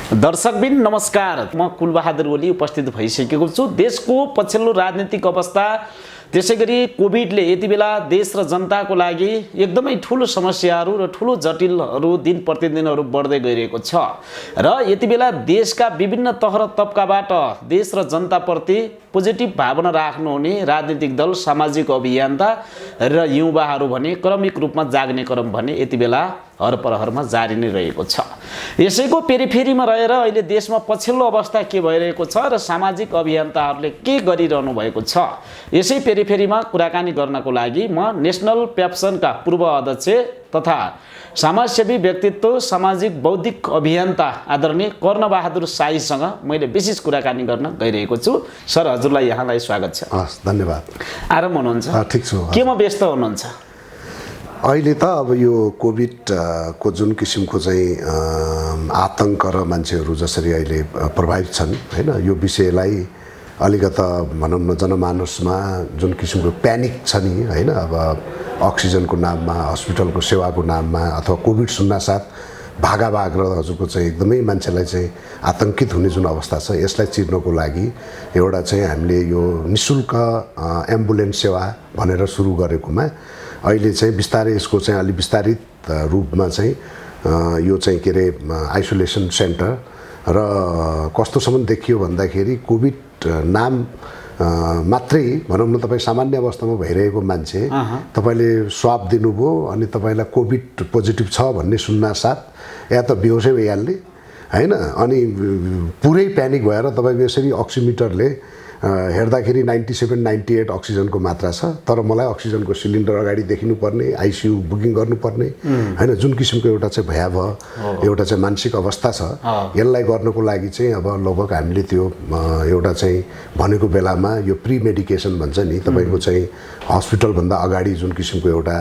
दर्शकबिन नमस्कार, म कुलबहादुर ओली उपस्थित भइसकेको छु। देशको पछिल्लो राजनीतिक अवस्था, त्यसैगरी कोभिडले यति बेला देश र जनताको लागि एकदमै ठुलो समस्याहरू र ठुलो जटिलहरू दिन प्रतिदिनहरू बढ्दै गइरहेको छ र यति बेला देशका विभिन्न तह र तबकाबाट देश र जनताप्रति पोजिटिभ भावना राख्नुहुने राजनीतिक दल, सामाजिक अभियन्ता र युवाहरू भने क्रमिक रूपमा जाग्ने क्रम भने यति बेला हरपरहरमा जारी नै रहेको छ। यसैको पेरिफेरीमा रहेर अहिले देशमा पछिल्लो अवस्था के भइरहेको छ र सामाजिक अभियन्ताहरूले के गरिरहनु भएको छ, यसै पेरिफेरीमा कुराकानी गर्नको लागि म नेसनल पेप्सनका पूर्व अध्यक्ष तथा समाजसेवी व्यक्तित्व, सामाजिक बौद्धिक अभियन्ता आदरणीय कर्णबहादुर शाहीसँग मैले विशेष कुराकानी गर्न गइरहेको छु। सर, हजुरलाई यहाँलाई स्वागत छ। धन्यवाद। आराम हुनुहुन्छ? ठिक छु। केमा व्यस्त हुनुहुन्छ अहिले त अब यो कोभिडको जुन किसिमको चाहिँ आतंक र मान्छेहरू जसरी अहिले प्रभावित छन् हैन, यो विषयलाई अलिकता भनौँ न जनमानसमा जुन किसिमको प्यानिक छ नि हैन, अब अक्सिजनको नाममा, हस्पिटलको सेवाको नाममा अथवा कोभिड सुन्नासाथ भागाभाग र हजुरको चाहिँ एकदमै मान्छेलाई चाहिँ आतंकित हुने जुन अवस्था छ, यसलाई चिर्नको लागि एउटा चाहिँ हामीले यो निःशुल्क एम्बुलेन्स सेवा भनेर सुरु गरेकोमा अहिले चाहिँ बिस्तारै यसको चाहिँ अलि विस्तारित रूपमा चाहिँ यो चाहिँ के अरे आइसोलेसन सेन्टर र कस्तोसम्म देखियो भन्दाखेरि कोभिड नाम मात्रै भनौँ न, तपाईँ सामान्य अवस्थामा भइरहेको मान्छे तपाईँले स्वाब दिनुभयो अनि तपाईँलाई कोभिड पोजिटिभ छ भन्ने सुन्नासाथ या त बेहोसै भइहाल्ने हैन, अनि पुरै प्यानिक भएर तपाईँको यसरी अक्सिमिटरले हेर्दाखेरि 97-98 अक्सिजनको मात्रा छ, तर मलाई अक्सिजनको सिलिन्डर अगाडि देखिनुपर्ने, आइसियु बुकिङ गर्नुपर्ने हैन, जुन किसिमको एउटा चाहिँ भयावह एउटा चाहिँ मानसिक अवस्था छ, यसलाई गर्नको लागि चाहिँ अब लगभग हामीले त्यो एउटा चाहिँ भनेको बेलामा यो प्री मेडिकेसन भन्छ नि, तपाईँको चाहिँ हस्पिटलभन्दा अगाडि जुन किसिमको एउटा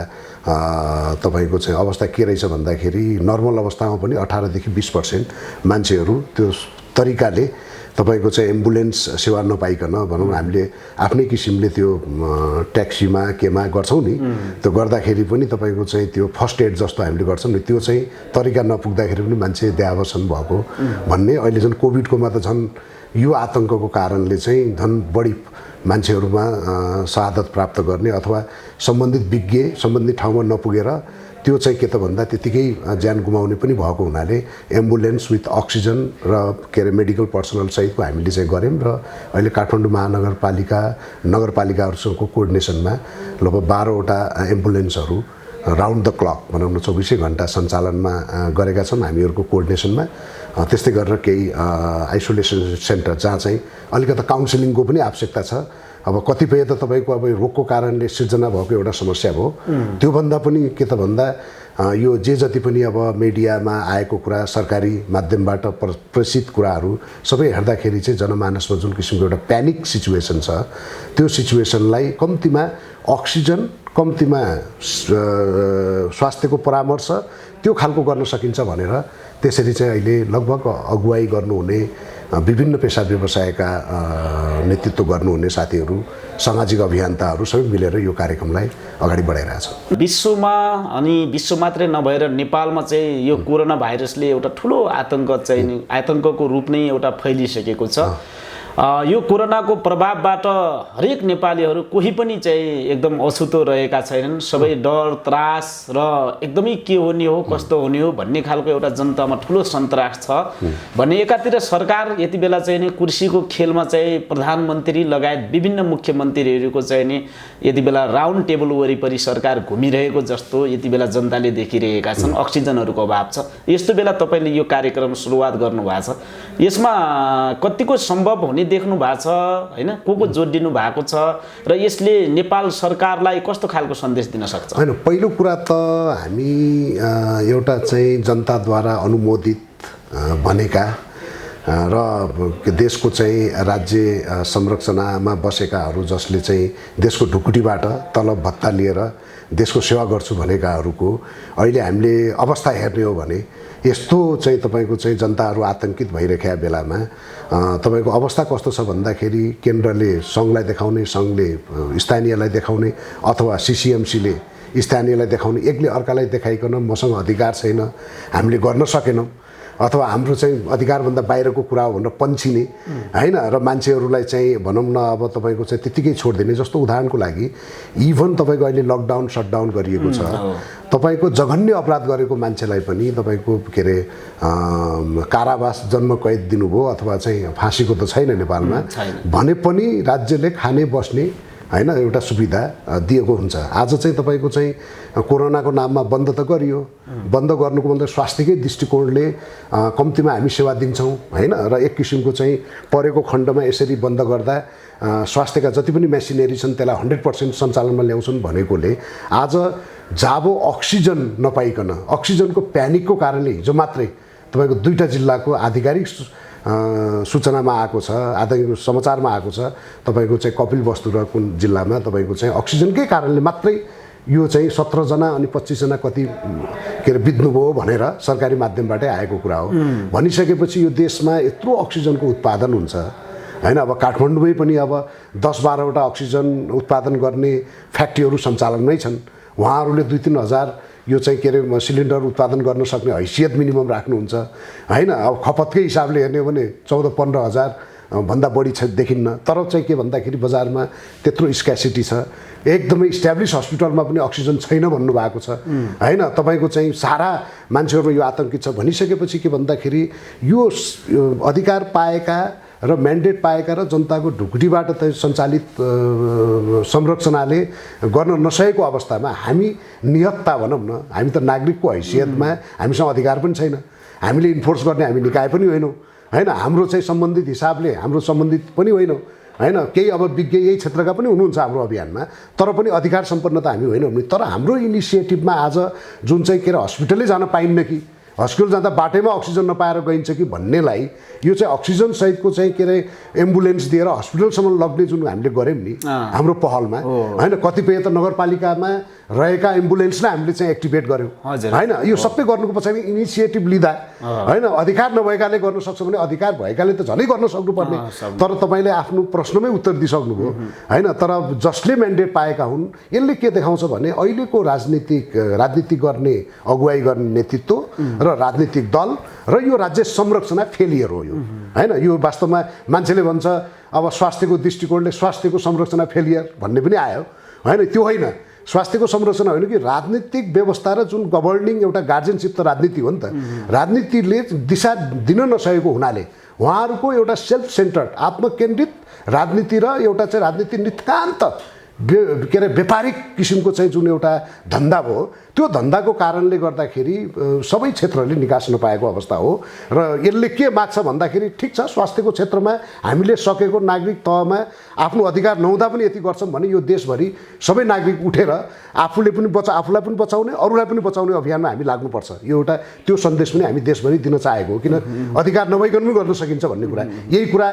तपाईँको चाहिँ अवस्था के रहेछ भन्दाखेरि नर्मल अवस्थामा पनि 18देखि 20% मान्छेहरू त्यो तरिकाले तपाईको चाहिँ एम्बुलेन्स सेवा नपाइकन भनौँ हामीले आफ्नै किसिमले त्यो ट्याक्सीमा केमा गर्छौँ नि, त्यो गर्दाखेरि पनि तपाईँको चाहिँ त्यो फर्स्ट एड जस्तो हामीले गर्छौँ नि, त्यो चाहिँ तरिका नपुग्दाखेरि पनि मान्छे देहावसान भएको भन्ने अहिले झन् कोभिडकोमा त झन् यो आतंकको कारणले चाहिँ झन् बढी मान्छेहरूमा शहादत प्राप्त गर्ने अथवा सम्बन्धित विज्ञ सम्बन्धित ठाउँमा नपुगेर त्यो चाहिँ के त भन्दा त्यतिकै ज्यान गुमाउने पनि भएको हुनाले एम्बुलेन्स विथ अक्सिजन र के अरे मेडिकल पर्सनल सहितको हामीले चाहिँ गऱ्यौँ र अहिले काठमाडौँ महानगरपालिका नगरपालिकाहरूसँगको कोअर्डिनेसनमा लगभग 12वटा एम्बुलेन्सहरू राउन्ड द क्लक भनौँ न 24 घण्टा सञ्चालनमा गरेका छौँ हामीहरूको कोअर्डिनेसनमा। त्यस्तै गरेर केही आइसोलेसन सेन्टर जहाँ चाहिँ अलिकता काउन्सिलिङको पनि आवश्यकता छ। अब कतिपय त तपाईँको अब रोगको कारणले सिर्जना भएको एउटा समस्या भयो, त्योभन्दा पनि के त भन्दा यो जे जति पनि अब मिडियामा आएको कुरा, सरकारी माध्यमबाट प्रसिद्ध कुराहरू सबै हेर्दाखेरि चाहिँ जनमानसमा जुन किसिमको एउटा प्यानिक सिचुएसन छ, त्यो सिचुएसनलाई कम्तीमा अक्सिजन, कम्तीमा स्वास्थ्यको परामर्श त्यो खालको गर्न सकिन्छ भनेर त्यसरी चाहिँ अहिले लगभग अगुवाई गर्नुहुने विभिन्न पेसा व्यवसायका नेतृत्व गर्नुहुने साथीहरू, सामाजिक अभियन्ताहरू सबै मिलेर यो कार्यक्रमलाई अगाडि बढाइरहेछौँ। विश्वमा अनि विश्व मात्रै नभएर नेपालमा चाहिँ यो कोरोना भाइरसले एउटा ठुलो आतंकको रूप नै एउटा फैलिसकेको छ। यो कोरोनाको प्रभावबाट हरेक नेपालीहरू कोही पनि चाहिँ एकदम अछुतो रहेका छैनन्। सबै डर, त्रास र एकदमै के हुने हो, कस्तो हुने हो भन्ने खालको एउटा जनतामा ठुलो सन्तास छ भने एकातिर सरकार यति बेला चाहिँ नि कुर्सीको खेलमा चाहिँ प्रधानमन्त्री लगायत विभिन्न मुख्यमन्त्रीहरूको चाहिँ नि यति बेला राउन्ड टेबल वरिपरि सरकार घुमिरहेको जस्तो यति बेला जनताले देखिरहेका छन्। अक्सिजनको अभाव छ। यस्तो बेला तपाईँले यो कार्यक्रम सुरुवात गर्नुभएको छ, यसमा कतिको सम्भव हुने देख्नु भएको छ हैन, को जोडिनु भएको छ र यसले नेपाल सरकारलाई कस्तो खालको सन्देश दिन सक्छ? हैन, पहिलो कुरा त हामी एउटा चाहिँ जनताद्वारा अनुमोदित भनेका र देशको चाहिँ राज्य संरचनामा बसेकाहरू जसले चाहिँ देशको ढुकुटीबाट तलब भत्ता लिएर देशको सेवा गर्छु भनेकाहरूको अहिले हामीले अवस्था हेर्ने हो भने यस्तो चाहिँ तपाईँको चाहिँ जनताहरू आतंकित भइरहेका बेलामा तपाईँको अवस्था कस्तो छ भन्दाखेरि केन्द्रले सङ्घलाई देखाउने, सङ्घले स्थानीयलाई देखाउने अथवा सिसिएमसीले स्थानीयलाई देखाउने, एकले अर्कालाई देखाइकन मसँग अधिकार छैन, हामीले गर्न सकेनौँ अथवा हाम्रो चाहिँ अधिकारभन्दा बाहिरको कुरा हो भनेर पन्छिने होइन र मान्छेहरूलाई चाहिँ भनौँ न अब तपाईँको चाहिँ त्यत्तिकै छोडिदिने जस्तो उदाहरणको लागि इभन तपाईँको अहिले लकडाउन सटडाउन गरिएको छ तपाईँको जघन्य अपराध गरेको मान्छेलाई पनि तपाईँको के अरे कारावास जन्म कैद दिनुभयो अथवा चाहिँ फाँसीको त छैन नेपालमा भने पनि राज्यले खाने बस्ने होइन एउटा सुविधा दिएको हुन्छ। आज चाहिँ तपाईँको चाहिँ कोरोनाको नाममा बन्द त गरियो, बन्द गर्नुको मतलब स्वास्थ्यकै दृष्टिकोणले कम्तीमा हामी सेवा दिन्छौँ होइन र एक किसिमको चाहिँ परेको खण्डमा यसरी बन्द गर्दा स्वास्थ्यका जति पनि मेसिनरी छन् त्यसलाई 100% सञ्चालनमा ल्याउँछन् भनेकोले आज जाबो अक्सिजन नपाइकन अक्सिजनको प्यानिकको कारणले हिजो मात्रै तपाईँको 2टा जिल्लाको आधिकारिक सूचनामा आएको छ, आधिकारिक समाचारमा आएको छ तपाईँको चाहिँ कपिलवस्तु र कुन जिल्लामा तपाईँको चाहिँ अक्सिजनकै कारणले मात्रै यो चाहिँ 17 जना अनि 25 जना कति के अरे बित्नुभयो भनेर सरकारी माध्यमबाटै आएको कुरा हो। भनिसकेपछि यो देशमा यत्रो अक्सिजनको उत्पादन हुन्छ होइन। अब काठमाडौँमै पनि अब 10-12वटा अक्सिजन उत्पादन गर्ने फ्याक्ट्रीहरू सञ्चालनमै छन्। उहाँहरूले 2-3 हजार यो चाहिँ के अरे सिलिन्डर उत्पादन गर्न सक्ने हैसियत मिनिमम राख्नुहुन्छ होइन। अब खपतकै हिसाबले हेर्ने हो भने 14-15 हजार भन्दा बढी देखिन्न। तर चाहिँ के भन्दाखेरि बजारमा त्यत्रो स्क्यासिटी छ, एकदमै इस्ट्याब्लिस हस्पिटलमा पनि अक्सिजन छैन भन्नुभएको छ होइन। तपाईँको चाहिँ सारा मान्छेहरू यो आतंकित छ भनिसकेपछि के भन्दाखेरि यो अधिकार पाएका र म्यान्डेट पाएका र जनताको ढुकुटीबाट त सञ्चालित संरचनाले गर्न नसकेको अवस्थामा हामी निहत्ता भनौँ न, हामी त नागरिकको हैसियतमा हामीसँग अधिकार पनि छैन, हामीले इन्फोर्स गर्ने हामी निकाय पनि होइनौँ होइन। हाम्रो चाहिँ सम्बन्धित हिसाबले हाम्रो सम्बन्धित पनि होइनौँ होइन। केही अब विज्ञ यही क्षेत्रका पनि हुनुहुन्छ हाम्रो अभियानमा, तर पनि अधिकार सम्पन्न त हामी होइनौँ नि। तर हाम्रो इनिसिएटिभमा आज जुन चाहिँ के अरे हस्पिटलै जान पाइन्न कि हस्पिटल जाँदा बाटैमा अक्सिजन नपाएर गइन्छ कि भन्नेलाई यो चाहिँ अक्सिजन सहितको चाहिँ के अरे एम्बुलेन्स दिएर हस्पिटलसम्म लग्ने जुन हामीले गऱ्यौँ नि हाम्रो पहलमा होइन। कतिपय त नगरपालिकामा रहेका एम्बुलेन्सलाई हामीले चाहिँ एक्टिभेट गऱ्यौँ होइन। यो सबै गर्नुको पछाडि इनिसिएटिभ लिँदा होइन, अधिकार नभएकाले गर्न सक्छ भने अधिकार भएकाले त झनै गर्न सक्नुपर्ने। तर तपाईँले आफ्नो प्रश्नमै उत्तर दिइसक्नुभयो होइन। तर जसले म्यान्डेट पाएका हुन् यसले के देखाउँछ भने अहिलेको राजनीति गर्ने अगुवाई गर्ने नेतृत्व र राजनीतिक दल र यो राज्य संरचना फेलियर हो यो होइन। यो वास्तवमा मान्छेले भन्छ अब स्वास्थ्यको दृष्टिकोणले स्वास्थ्यको संरचना फेलियर भन्ने पनि आयो होइन। त्यो होइन, स्वास्थ्यको संरचना होइन कि राजनीतिक व्यवस्था र जुन गभर्निङ एउटा गार्जियनसिप त राजनीति हो नि त। राजनीतिले दिशा दिन नसकेको हुनाले उहाँहरूको एउटा सेल्फ सेन्टर्ड आत्मकेन्द्रित राजनीति र एउटा चाहिँ राजनीति नितान्त के अरे व्यापारिक किसिमको चाहिँ जुन एउटा धन्दा भयो त्यो धन्दाको कारणले गर्दाखेरि सबै क्षेत्रले निकास नपाएको अवस्था हो। र यसले के माग्छ भन्दाखेरि ठिक छ स्वास्थ्यको क्षेत्रमा हामीले सकेको नागरिक तहमा आफ्नो अधिकार नहुँदा पनि यति गर्छौँ भने यो देशभरि सबै नागरिक उठेर आफूलाई पनि बचाउने अरूलाई पनि बचाउने अभियानमा हामी लाग्नुपर्छ। यो एउटा त्यो सन्देश पनि हामी देशभरि दिन चाहेको हो। किन अधिकार नभइकन पनि गर्न सकिन्छ भन्ने कुरा, यही कुरा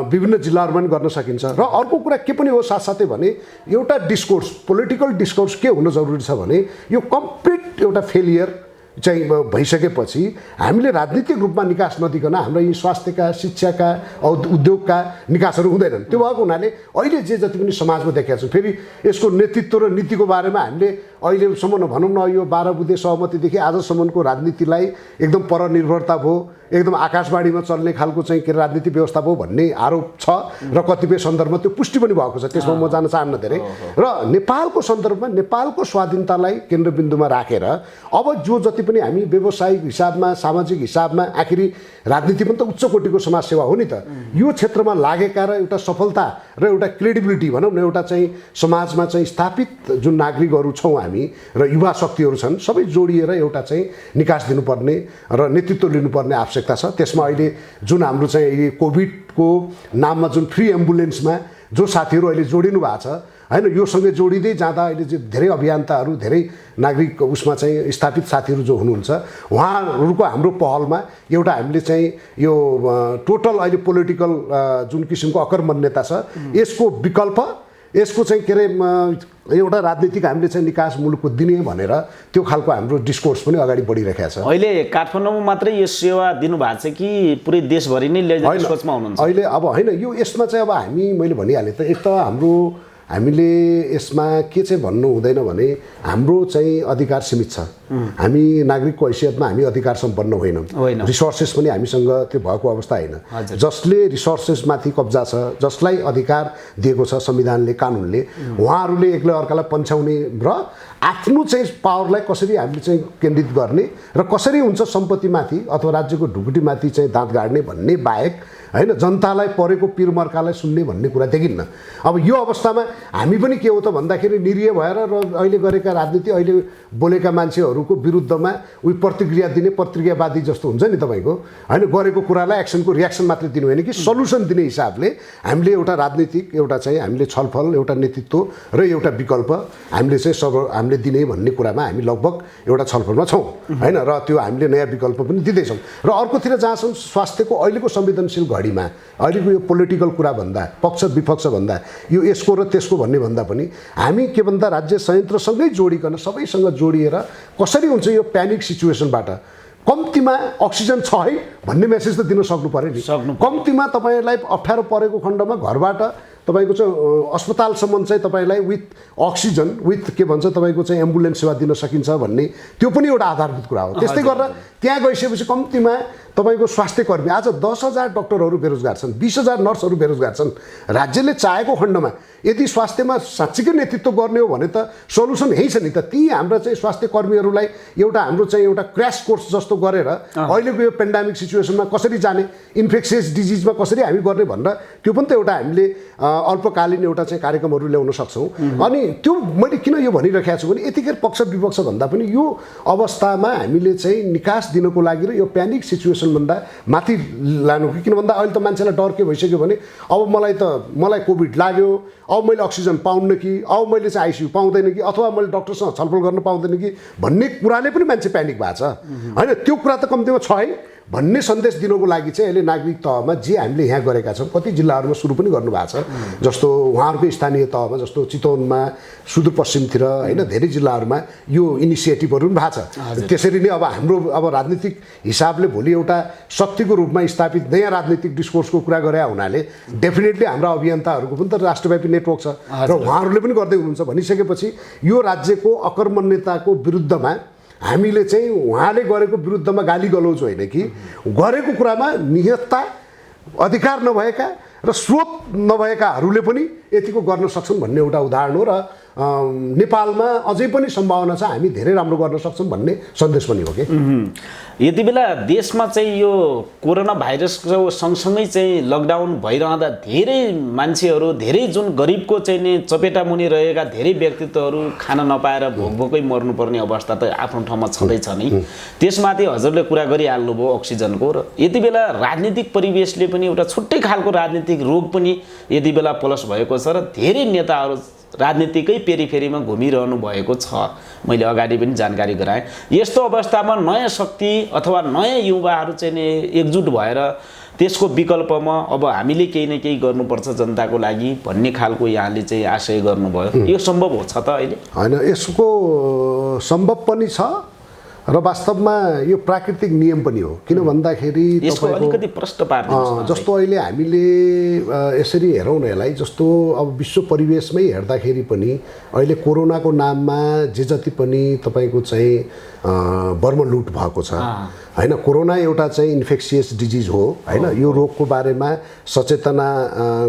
विभिन्न जिल्लाहरूमा पनि गर्न सकिन्छ। र अर्को कुरा के पनि हो साथसाथै भने एउटा डिस्कोर्स पोलिटिकल डिस्कोर्स के हुन जरुरी छ भने यो कम्प्लिट एउटा फेलियर चाहिँ भइसकेपछि हामीले राजनीतिक रूपमा निकास नदिकन हाम्रो यी स्वास्थ्यका शिक्षाका उद्योगका निकासहरू हुँदैनन्। त्यो भएको हुनाले अहिले जति पनि समाजमा देखेका छौँ फेरि यसको नेतृत्व र नीतिको बारेमा हामीले अहिलेसम्म भनौँ न यो 12 बुँदे सहमतिदेखि आजसम्मको राजनीतिलाई एकदम परनिर्भरता भयो, एकदम आकाशवाणीमा चल्ने खालको चाहिँ के राजनीति व्यवस्था भयो भन्ने आरोप छ र कतिपय सन्दर्भमा त्यो पुष्टि पनि भएको छ। त्यसमा म जान चाहन्न धेरै। र नेपालको सन्दर्भमा नेपालको स्वाधीनतालाई केन्द्रबिन्दुमा राखेर अब जो जति पनि हामी व्यावसायिक हिसाबमा सामाजिक हिसाबमा आखिरी राजनीति पनि त उच्च कोटिको समाजसेवा हो नि त। यो क्षेत्रमा लागेका र एउटा सफलता र एउटा क्रेडिबिलिटी भनौँ न एउटा चाहिँ समाजमा चाहिँ स्थापित जुन नागरिकहरू छौँ हामी र युवा शक्तिहरू छन् सबै जोडिएर एउटा चाहिँ निकास दिनुपर्ने र नेतृत्व लिनुपर्ने आवश्यकता छ। त्यसमा अहिले जुन हाम्रो चाहिँ कोभिडको नाममा जुन फ्री एम्बुलेन्समा जो साथीहरू अहिले जोडिनु भएको छ होइन, यो सँगै जोडिँदै जाँदा अहिले चाहिँ धेरै अभियन्ताहरू धेरै नागरिक उसमा चाहिँ स्थापित साथीहरू जो हुनुहुन्छ उहाँहरूको हाम्रो पहलमा एउटा हामीले चाहिँ यो टोटल अहिले पोलिटिकल जुन किसिमको अकर्मण्यता छ यसको विकल्प यसको चाहिँ के अरे एउटा राजनीतिक हामीले चाहिँ निकास मुलुकको दिने भनेर त्यो खालको हाम्रो डिस्कोर्स पनि अगाडि बढिरहेको छ। अहिले काठमाडौँमा मात्रै यो सेवा दिनुभएको छ कि पुरै देशभरि नै ल्याउने सोचमा हुनुहुन्छ? अहिले अब होइन यो यसमा चाहिँ अब हामी मैले भनिहालेँ त एक त हामीले यसमा के चाहिँ भन्नु हुँदैन भने हाम्रो चाहिँ अधिकार सीमित छ। हामी नागरिकको हैसियतमा हामी अधिकार सम्पन्न होइनौँ, रिसोर्सेस पनि हामीसँग त्यो भएको अवस्था होइन। जसले रिसोर्सेसमाथि कब्जा छ, जसलाई अधिकार दिएको छ संविधानले, कानुनले, उहाँहरूले एक्लै अर्कालाई पन्छाउने र आफ्नो चाहिँ पावरलाई कसरी हामीले चाहिँ केन्द्रित गर्ने र कसरी हुन्छ सम्पत्तिमाथि अथवा राज्यको ढुकुटीमाथि चाहिँ दाँत गाड्ने भन्ने बाहेक हैन जनतालाई परेको पिरमर्कालाई सुन्ने भन्ने कुरा देखिन्न। अब यो अवस्थामा हामी पनि के हो त भन्दाखेरि निरीह भएर र अहिले गरेका राजनीति, अहिले बोलेका मान्छेहरूको विरुद्धमा उही प्रतिक्रिया दिने प्रतिक्रियावादी जस्तो हुन्छ नि तपाईँको, हैन गरेको कुरालाई एक्सनको रियाक्सन मात्रै दिनु होइन कि सल्युसन दिने हिसाबले हामीले एउटा राजनीतिक एउटा चाहिँ हामीले छलफल, एउटा नेतृत्व र एउटा विकल्प हामीले चाहिँ हामीले दिने भन्ने कुरामा हामी लगभग एउटा छलफलमा छौँ हैन। र त्यो हामीले नयाँ विकल्प पनि दिँदैछौँ। र अर्कोतिर जहाँसम्म स्वास्थ्यको अहिलेको संवेदनशील घडीमा अहिलेको यो पोलिटिकल कुरा भन्दा, पक्ष विपक्ष भन्दा, यो यसको र त्यसको भन्ने भन्दा पनि हामी के भन्दा राज्य संयन्त्रसँगै जोडिकन सबैसँग जोडिएर कसरी हुन्छ यो प्यानिक सिचुएसनबाट कम्तीमा अक्सिजन छ है भन्ने मेसेज त दिन सक्नु पर्यो नि। कम्तीमा तपाईँलाई अप्ठ्यारो परेको खण्डमा घरबाट तपाईँको चाहिँ अस्पतालसम्म चाहिँ तपाईँलाई विथ अक्सिजन विथ के भन्छ तपाईँको चाहिँ एम्बुलेन्स सेवा दिन सकिन्छ भन्ने त्यो पनि एउटा आधारभूत कुरा हो। त्यस्तै गरेर त्यहाँ गइसकेपछि कम्तीमा तपाईँको स्वास्थ्यकर्मी आज 10,000 डक्टरहरू बेरोजगार छन्, 20,000 नर्सहरू बेरोजगार छन्। राज्यले चाहेको खण्डमा यदि स्वास्थ्यमा साँच्चीकै नेतृत्व गर्ने हो भने त सल्युसन यही छ नि त। ती हाम्रा चाहिँ स्वास्थ्यकर्मीहरूलाई एउटा हाम्रो चाहिँ एउटा क्र्यास कोर्स जस्तो गरेर अहिलेको यो पेन्डेमिक सिचुएसनमा कसरी जाने, इन्फेक्सियस डिजिजमा कसरी हामी गर्ने भनेर त्यो पनि त एउटा हामीले अल्पकालीन एउटा चाहिँ कार्यक्रमहरू ल्याउन सक्छौँ। अनि त्यो मैले किन यो भनिरहेको छु भने यतिखेर पक्ष विपक्ष भन्दा पनि यो अवस्थामा हामीले चाहिँ निकास दिनको लागि र यो प्यानिक सिचुएसनभन्दा माथि लानु कि किन भन्दा अहिले त मान्छेलाई डर के भइसक्यो भने अब मलाई कोभिड लाग्यो, अब मैले अक्सिजन पाउन्न कि, अब मैले चाहिँ आइसियु पाउँदैन कि, अथवा मैले डक्टरसँग छलफल गर्न पाउँदैन कि भन्ने कुराले पनि मान्छे प्यानिक भएको छ होइन। त्यो कुरा त कम्तीमा छ है भन्ने सन्देश दिनको लागि चाहिँ अहिले नागरिक तहमा जे हामीले यहाँ गरेका छौँ, कति जिल्लाहरूमा सुरु पनि गर्नुभएको छ। जस्तो उहाँहरूको स्थानीय तहमा जस्तो चितवनमा, सुदूरपश्चिमतिर होइन धेरै जिल्लाहरूमा यो इनिसिएटिभहरू पनि भएको छ। त्यसरी नै अब हाम्रो अब राजनीतिक हिसाबले भोलि एउटा शक्तिको रूपमा स्थापित नयाँ राजनीतिक डिस्कोर्सको कुरा गरे हुनाले डेफिनेटली हाम्रा अभियन्ताहरूको पनि त राष्ट्रव्यापी नेटवर्क छ र उहाँहरूले पनि गर्दै हुनुहुन्छ भनिसकेपछि यो राज्यको अकर्मण्यताको विरुद्धमा हामीले चाहिँ उहाँले गरेको विरुद्धमा गाली गलौज होइन कि गरेको कुरामा नियतता, अधिकार नभएका र स्रोत नभएकाहरूले पनि यतिको गर्न सक्छन् भन्ने एउटा उदाहरण हो। र नेपालमा अझै पनि सम्भावना छ, हामी धेरै राम्रो गर्न सक्छौँ भन्ने सन्देश पनि हो कि। यति बेला देशमा चाहिँ यो कोरोना भाइरसको सँगसँगै चाहिँ लकडाउन भइरहँदा धेरै मान्छेहरू, धेरै जुन गरिबको चाहिँ नि चपेटामुनि रहेका धेरै व्यक्तित्वहरू खान नपाएर भोकै मर्नुपर्ने अवस्था त आफ्नो ठाउँमा छँदैछ नै। त्यसमाथि हजुरले कुरा गरिहाल्नुभयो अक्सिजनको। र यति बेला राजनीतिक परिवेशले पनि एउटा छुट्टै खालको राजनीतिक रोग पनि यति बेला प्लस भएको छ र धेरै नेताहरू राजनीतिकै पेरिफेरीमा घुमिरहनु भएको छ। मैले अगाडि पनि जानकारी गराएँ। यस्तो अवस्थामा नयाँ शक्ति अथवा नयाँ युवाहरू चाहिँ नि एकजुट भएर त्यसको विकल्पमा अब हामीले केही न केही गर्नुपर्छ जनताको लागि भन्ने खालको यहाँले चाहिँ आशय गर्नुभयो। यो सम्भव हो छ त अहिले? होइन, यसको सम्भव पनि छ र वास्तवमा यो प्राकृतिक नियम पनि हो। किन भन्दाखेरि यसको अलिकति प्रश्न पार्नु जस्तो अहिले हामीले यसरी हेरौँ न यसलाई, जस्तो अब विश्व परिवेशमै हेर्दाखेरि पनि अहिले कोरोनाको नाममा जे जति पनि तपाईँको चाहिँ बर्मलुट भएको छ होइन। कोरोना एउटा चाहिँ इन्फेक्सियस डिजिज हो होइन। यो रोगको बारेमा सचेतना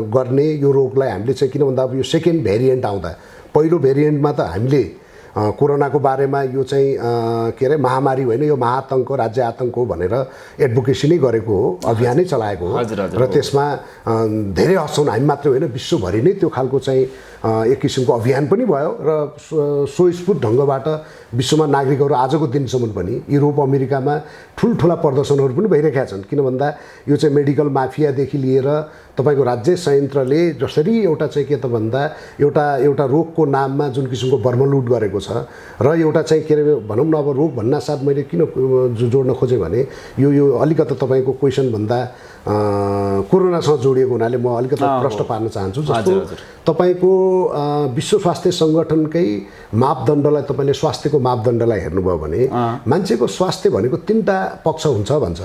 गर्ने, यो रोगलाई हामीले चाहिँ किन भन्दा अब यो सेकेन्ड भेरिएन्ट आउँदा पहिलो भेरिएन्टमा त हामीले कोरोनाको बारेमा यो चाहिँ के अरे महामारी होइन, यो महाआतङ्क, राज्य आतङ्क हो भनेर एडभोकेसी नै गरेको हो, अभियानै चलाएको हो। र त्यसमा धेरै हदसम्म हामी मात्रै होइन विश्वभरि नै त्यो खालको चाहिँ एक किसिमको अभियान पनि भयो र स्वस्फूर्त ढङ्गबाट विश्वमा नागरिकहरू आजको दिनसम्म पनि युरोप अमेरिकामा ठुल्ठुला प्रदर्शनहरू पनि भइरहेका छन्। किन भन्दा यो चाहिँ मेडिकल माफियादेखि लिएर तपाईँको राज्य संयन्त्रले जसरी एउटा चाहिँ के त भन्दा एउटा रोगको नाममा जुन किसिमको बर्मलुट गरेको छ र एउटा चाहिँ के अरे भनौँ न अब रोग भन्नासाथ मैले किन जोड्न खोजेँ भने यो अलिकति तपाईँको क्वेसन भन्दा कोरोनासँग जोडिएको हुनाले म अलिकति प्रश्न पार्न चाहन्छु। जस्तो तपाईँको विश्व स्वास्थ्य सङ्गठनकै मापदण्डलाई तपाईँले स्वास्थ्यको मापदण्डलाई हेर्नुभयो भने मान्छेको स्वास्थ्य भनेको 3टा पक्ष हुन्छ भन्छ।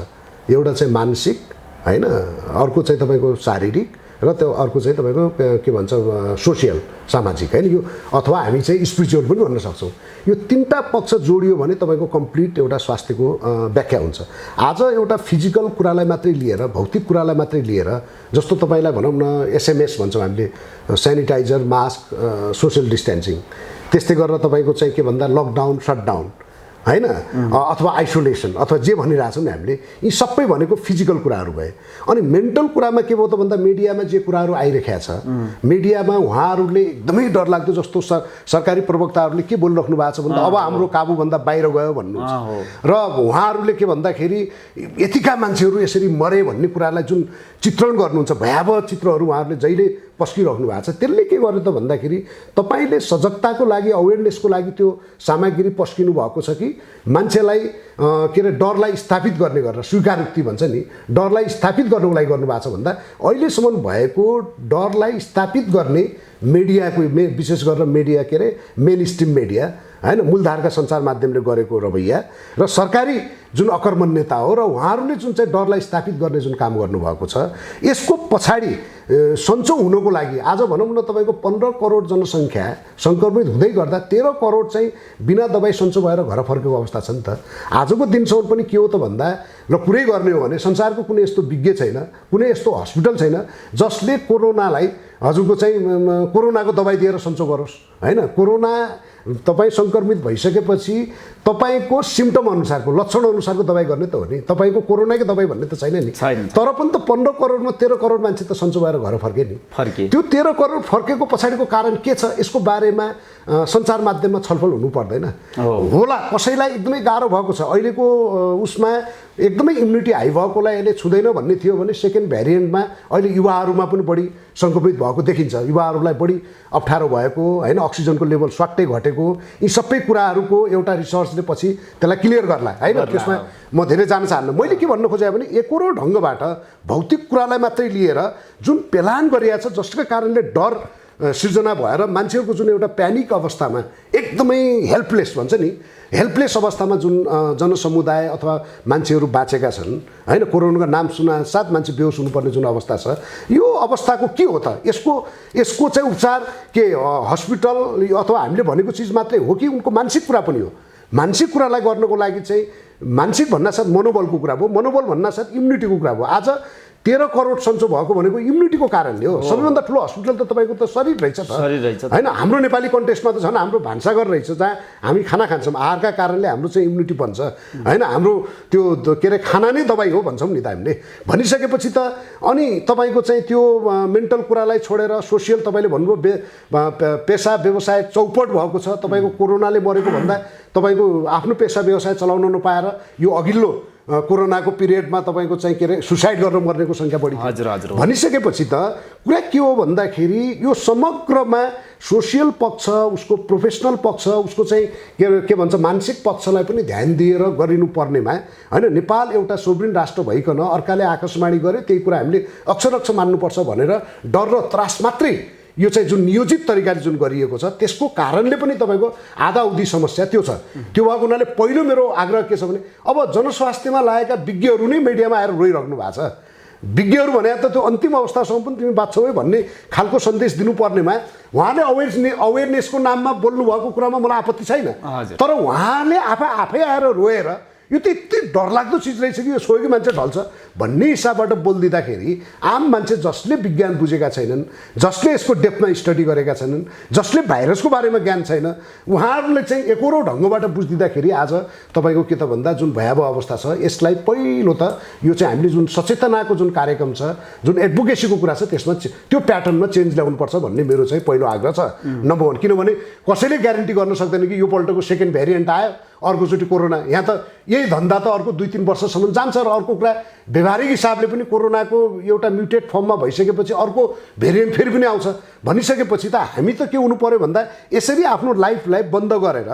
एउटा चाहिँ मानसिक होइन, अर्को चाहिँ तपाईँको शारीरिक र त्यो अर्को चाहिँ तपाईँको के भन्छ सोसियल सामाजिक हैन यो अथवा हामी चाहिँ स्पिरिचुअल पनि भन्न सक्छौँ। यो तीनटा पक्ष जोडियो भने तपाईँको कम्प्लिट एउटा स्वास्थ्यको व्याख्या हुन्छ। आज एउटा फिजिकल कुरालाई मात्रै लिएर भौतिक कुरालाई मात्रै लिएर जस्तो तपाईँलाई भनौँ न एसएमएस भन्छौँ हामीले सेनिटाइजर मास्क सोसियल डिस्टेन्सिङ त्यस्तै गरेर तपाईँको चाहिँ के भन्दा लकडाउन सटडाउन हैन अथवा आइसोलेसन अथवा जे भनिरहेछौँ नि हामीले यी सबै भनेको फिजिकल कुराहरू भए। अनि मेन्टल कुरामा के भयो त भन्दा मिडियामा जे कुराहरू आइरहेको छ मिडियामा उहाँहरूले एकदमै डरलाग्दो जस्तो सरकारी प्रवक्ताहरूले के बोलिराख्नु भएको छ भन्दा अब हाम्रो काबुभन्दा बाहिर गयो भन्नुहुन्छ र उहाँहरूले के भन्दाखेरि यतिका मान्छेहरू यसरी मरे भन्ने कुरालाई जुन चित्रण गर्नुहुन्छ भयावह चित्रहरू उहाँहरूले जहिले पस्किराख्नु भएको छ त्यसले के गर्यो त भन्दाखेरि तपाईँले सजगताको लागि अवेरनेसको लागि त्यो सामग्री पस्किनु भएको छ कि मान्छेलाई के अरे डरलाई स्थापित गर्ने गरेर स्वीकारोक्ति भन्छ नि डरलाई स्थापित गर्नुको लागि गर्नुभएको छ भन्दा अहिलेसम्म भएको डरलाई स्थापित गर्ने मिडियाको विशेष गरेर मिडिया के अरे मेन स्ट्रिम मिडिया हैन मूलधारका सञ्चार माध्यमले गरेको रवैया र सरकारी जुन अकर्मण्यता हो र उहाँहरूले जुन चाहिँ डरलाई स्थापित गर्ने जुन काम गर्नुभएको छ यसको पछाडि सन्चो हुनको लागि आज भनौँ न तपाईँको 15 करोड जनसङ्ख्या सङ्क्रमित हुँदै गर्दा 13 करोड चाहिँ बिना दबाई सन्चो भएर घर फर्केको अवस्था छ नि त। आजको दिनसम्म पनि के हो त भन्दा र कुरै गर्ने हो भने संसारको कुनै यस्तो विज्ञ छैन कुनै यस्तो हस्पिटल छैन जसले कोरोनालाई हजुरको चाहिँ कोरोनाको दबाई दिएर सन्चो गरोस् हैन। कोरोना तपाईँ सङ्क्रमित भइसकेपछि तपाईँको सिम्टम अनुसारको लक्षण अनुसारको दबाई गर्ने त हो नि तपाईँको कोरोनाकै दबाई भन्ने त छैन नि। तर पनि त 15 करोडमा 13 करोड मान्छे त सन्चो भएर घर फर्के नि। त्यो 13 करोड फर्केको पछाडिको कारण के छ यसको बारेमा सञ्चार माध्यममा छलफल हुनु पर्दैन होला। कसैलाई एकदमै गाह्रो भएको छ अहिलेको उसमा एकदमै इम्युनिटी हाई भएकोलाई यसले छुँदैन भन्ने थियो भने सेकेन्ड भेरिएन्टमा अहिले युवाहरूमा पनि बढी सङ्क्रमित भएको देखिन्छ। युवाहरूलाई बढी अप्ठ्यारो भएको हैन अक्सिजनको लेभल स्वाट्टै घटेको यी सबै कुराहरूको एउटा रिसर्चले पछि त्यसलाई क्लियर गर्ला हैन। त्यसमा म धेरै जान चाहन्न। मैले के भन्न खोजेँ भने एकरो ढङ्गबाट भौतिक कुरालाई मात्रै लिएर जुन पेलान गरिएको छ जसका कारणले डर सृजना भएर मान्छेहरूको जुन एउटा प्यानिक अवस्थामा एकदमै हेल्पलेस भन्छ नि हेल्पलेस अवस्थामा जुन जनसमुदाय अथवा मान्छेहरू बाँचेका छन् हैन कोरोनाको नाम सुना साथ मान्छे बेहोस हुनुपर्ने जुन अवस्था छ यो अवस्थाको के हो त यसको चाहिँ उपचार के हस्पिटल अथवा हामीले भनेको चिज मात्रै हो कि उनको मानसिक कुरा पनि हो। मानसिक कुरालाई गर्नको लागि चाहिँ मानसिक भन्नासाथ मनोबलको कुरा भयो मनोबल भन्नासाथ इम्युनिटीको कुरा भयो। आज 13 करोड सन्चो भएको भनेको इम्युनिटीको कारणले हो। सबैभन्दा ठुलो हस्पिटल त तपाईँको त शरीर रहेछ त हैन। हाम्रो नेपाली कन्टेक्स्टमा त झन् हाम्रो भान्साघर रहेछ जहाँ हामी खाना खान्छौँ आहारका कारणले हाम्रो चाहिँ इम्युनिटी बन्छ हैन। हाम्रो त्यो के अरे खाना नै दबाई हो भन्छौँ नि त हामीले भनिसकेपछि त अनि तपाईँको चाहिँ त्यो मेन्टल कुरालाई छोडेर सोसियल तपाईँले भन्नुभयो पेसा व्यवसाय चौपट भएको छ। तपाईँको कोरोनाले मरेको भन्दा तपाईँको आफ्नो पेसा व्यवसाय चलाउन नपाएर यो अघिल्लो कोरोनाको पिरियडमा तपाईँको चाहिँ के अरे सुसाइड गर्न मर्नेको सङ्ख्या बढी भनिसकेपछि त कुरा के हो भन्दाखेरि यो समग्रमा सोसियल पक्ष उसको प्रोफेसनल पक्ष उसको चाहिँ के भन्छ मानसिक पक्षलाई पनि ध्यान दिएर गरिनु पर्नेमा हैन। नेपाल एउटा सोभरिन राष्ट्र भइकन अर्काले आकाशवाणी गरे त्यही कुरा हामीले अक्षर मान्नुपर्छ भनेर डर र त्रास मात्रै यो चाहिँ जुन नियोजित तरिकाले जुन गरिएको छ त्यसको कारणले पनि तपाईँको आधा अवधि समस्या त्यो छ। त्यो भएको हुनाले पहिलो मेरो आग्रह के छ भने अब जनस्वास्थ्यमा लागेका विज्ञहरू नै मिडियामा आएर रोइराख्नु भएको छ। विज्ञहरू भने त त्यो अन्तिम अवस्थासम्म पनि तिमी बाँच्छौ है भन्ने खालको सन्देश दिनुपर्नेमा उहाँले अवेरनेसको नाममा बोल्नुभएको कुरामा मलाई आपत्ति छैन। तर उहाँले आफै आएर रोएर यो त यति डरलाग्दो चिज रहेछ कि यो सोही मान्छे ढल्छ भन्ने हिसाबबाट बोलिदिँदाखेरि आम मान्छे जसले विज्ञान बुझेका छैनन् जसले यसको डेप्थमा स्टडी गरेका छैनन् जसले भाइरसको बारेमा ज्ञान छैन उहाँहरूले चाहिँ एकरो ढङ्गबाट बुझिदिँदाखेरि आज तपाईँको के त भन्दा जुन भयावह अवस्था छ यसलाई पहिलो त यो चाहिँ हामीले जुन सचेतनाको जुन कार्यक्रम छ जुन एडभोकेसीको कुरा छ त्यसमा त्यो प्याटर्नमा चेन्ज ल्याउनुपर्छ भन्ने मेरो चाहिँ पहिलो आग्रह छ नम्बर 1। किनभने कसैले ग्यारेन्टी गर्न सक्दैन कि यो पल्टको सेकेन्ड भेरिएन्ट आयो अर्कोचोटि कोरोना यहाँ त यही धन्दा त अर्को 2-3 वर्षसम्म जान्छ र अर्को कुरा व्यवहारिक हिसाबले पनि कोरोनाको एउटा म्युटेड फर्ममा भइसकेपछि अर्को भेरिएन्ट फेरि पनि आउँछ भनिसकेपछि त हामी त के हुनु पर्यो भन्दा यसरी आफ्नो लाइफलाई बन्द गरेर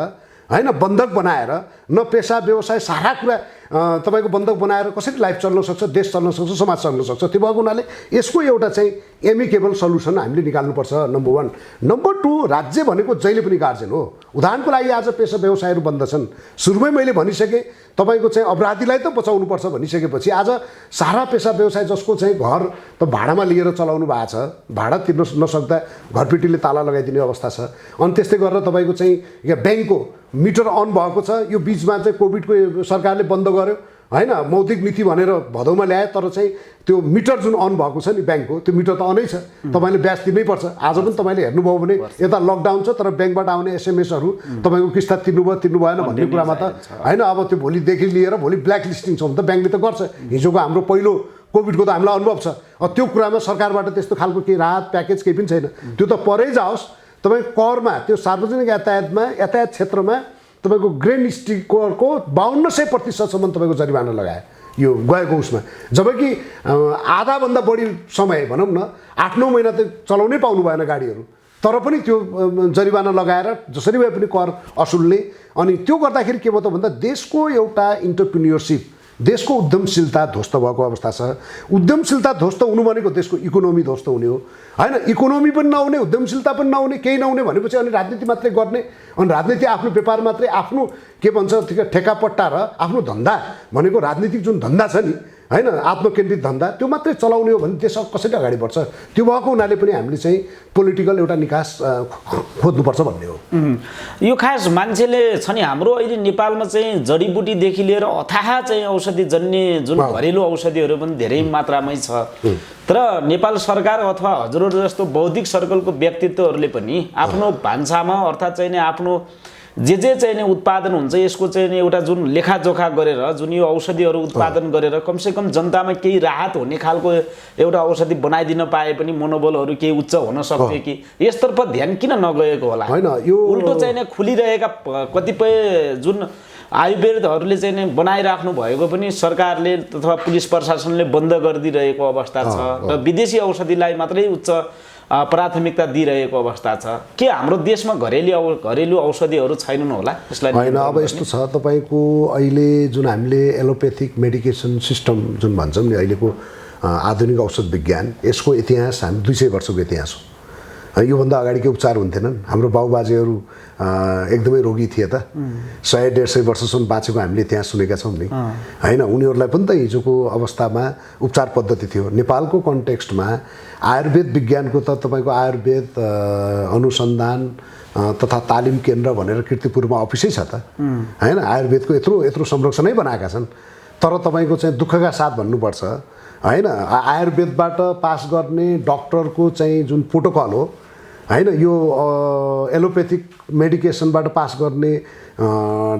हैन बन्धक बनाएर न पेसा व्यवसाय सारा कुरा तपाईँको बन्धक बनाएर कसरी लाइफ चल्न सक्छ, देश चल्न सक्छ, समाज चल्न सक्छ। त्यो भएको हुनाले यसको एउटा चाहिँ एमिकेबल सल्युसन हामीले निकाल्नुपर्छ, नम्बर 1। नम्बर 2, राज्य भनेको जहिले पनि गार्जेन हो। उदाहरणको लागि आज पेसा व्यवसायहरू बन्द छन्। सुरुमै मैले भनिसकेँ तपाईँको चाहिँ अपराधीलाई त बचाउनुपर्छ भनिसकेपछि आज सारा पेसा व्यवसाय जसको चाहिँ घर त भाडामा लिएर चलाउनु भएको छ, भाडा तिर्न नसक्दा घरपिटीले ताला लगाइदिने अवस्था छ। अनि त्यस्तै गरेर तपाईँको चाहिँ यहाँ ब्याङ्कको मिटर अन भएको छ, यो बिचमा चाहिँ कोभिडको सरकारले बन्द गर्यो हैन, मौद्रिक नीति भनेर भदौमा ल्याए, तर चाहिँ त्यो मिटर जुन अन भएको छ नि ब्याङ्कको, त्यो मिटर त अनै छ, तपाईँले ब्याज तिर्नै पर्छ। आज पनि तपाईँले हेर्नुभयो भने यता लकडाउन छ तर ब्याङ्कबाट आउने एसएमएसहरू तपाईँको किस्ता तिर्नु भएन भन्ने कुरामा त हैन, अब त्यो भोलिदेखि लिएर भोलि ब्ल्याक लिस्टिङ छ भने त ब्याङ्कले त गर्छ। हिजोको हाम्रो पहिलो कोभिडको त हामीलाई अनुभव छ। त्यो कुरामा सरकारबाट त्यस्तो खालको केही राहत प्याकेज केही पनि छैन। त्यो त परै जाओस्, तपाईँ करमा त्यो सार्वजनिक यातायात क्षेत्रमा तपाईँको ग्रेन स्टिकरको 5200% तपाईँको जरिवाना लगाए यो गएको उसमा, जबकि आधाभन्दा बढी समय भनौँ न 8-9 महिना त चलाउनै पाउनु भएन गाडीहरू, तर पनि त्यो जरिवाना लगाएर जसरी भए पनि कर असुल्ने। अनि त्यो गर्दाखेरि के भयो त भन्दा देशको एउटा इन्टरप्रिन्योरसिप, देशको उद्यमशीलता ध्वस्त भएको अवस्था छ। उद्यमशीलता ध्वस्त हुनु भनेको देशको इकोनोमी ध्वस्त हुने हो हैन। इकोनोमी पनि नहुने, उद्यमशीलता पनि नहुने, केही नहुने भनेपछि अनि राजनीति मात्रै गर्ने, अनि राजनीति आफ्नो व्यापार मात्रै, आफ्नो के भन्छ ठेकापट्टा र आफ्नो धन्दा भनेको राजनीतिक जुन धन्दा छ नि हैन, आत्मकेन्द्रित धन्दा, त्यो मात्रै चलाउने हो भने देश कसरी अगाडि बढ्छ। त्यो भएको हुनाले पनि हामीले चाहिँ पोलिटिकल एउटा निकास खोज्नुपर्छ भन्ने हो। यो खास मान्छेले छ नि हाम्रो अहिले नेपालमा चाहिँ जडीबुटीदेखि लिएर अथाह चाहिँ औषधि जन्य जुन घरेलु औषधिहरू पनि धेरै मात्रामै छ। तर नेपाल सरकार अथवा हजुरहरू जस्तो बौद्धिक सर्कलको व्यक्तित्वहरूले पनि आफ्नो भान्सामा अर्थात् चाहिँ आफ्नो जे चाहिँ उत्पादन हुन्छ यसको चाहिँ एउटा जुन लेखाजोखा गरेर जुन यो औषधिहरू उत्पादन गरेर कमसेकम जनतामा केही राहत हुने खालको एउटा औषधि बनाइदिन पाए पनि मनोबलहरू केही उच्च हुन सक्थ्यो कि यसतर्फ ध्यान किन नगएको होला? हैन, यो उल्टो चाहिँ खुलिरहेका कतिपय जुन आयुर्वेदहरूले चाहिँ बनाइराख्नु भएको पनि सरकारले अथवा पुलिस प्रशासनले बन्द गरिदिरहेको अवस्था छ र विदेशी औषधिलाई मात्रै उच्च प्राथमिकता दिइरहेको अवस्था छ। के हाम्रो देशमा घरेलु औषधिहरू छैनन् होला यसलाई? होइन, अब यस्तो छ तपाईँको अहिले जुन हामीले एलोपेथिक मेडिकेसन सिस्टम जुन भन्छौँ नि अहिलेको आधुनिक औषध विज्ञान, यसको इतिहास हामी 200 वर्षको इतिहास हो। योभन्दा अगाडिकै उपचार हुन्थेनन्। हाम्रो बाबुबाजेहरू एकदमै रोगी थिए त, 100-150 वर्षसम्म बाँचेको हामीले इतिहास सुनेका छौँ नि हैन। उनीहरूलाई पनि त हिजोको अवस्थामा उपचार पद्धति थियो। नेपालको कन्टेक्स्टमा आयुर्वेद विज्ञानको त तपाईँको आयुर्वेद अनुसन्धान तथा तालिम केन्द्र भनेर कीर्तिपुरमा अफिसै छ त हैन। आयुर्वेदको यत्रो संरक्षणै बनाएका छन्। तर तपाईँको चाहिँ दुःखका साथ भन्नुपर्छ हैन, आयुर्वेदबाट पास गर्ने डक्टरको चाहिँ जुन प्रोटोकल हो हैन, यो एलोपेथिक मेडिकेसनबाट पास गर्ने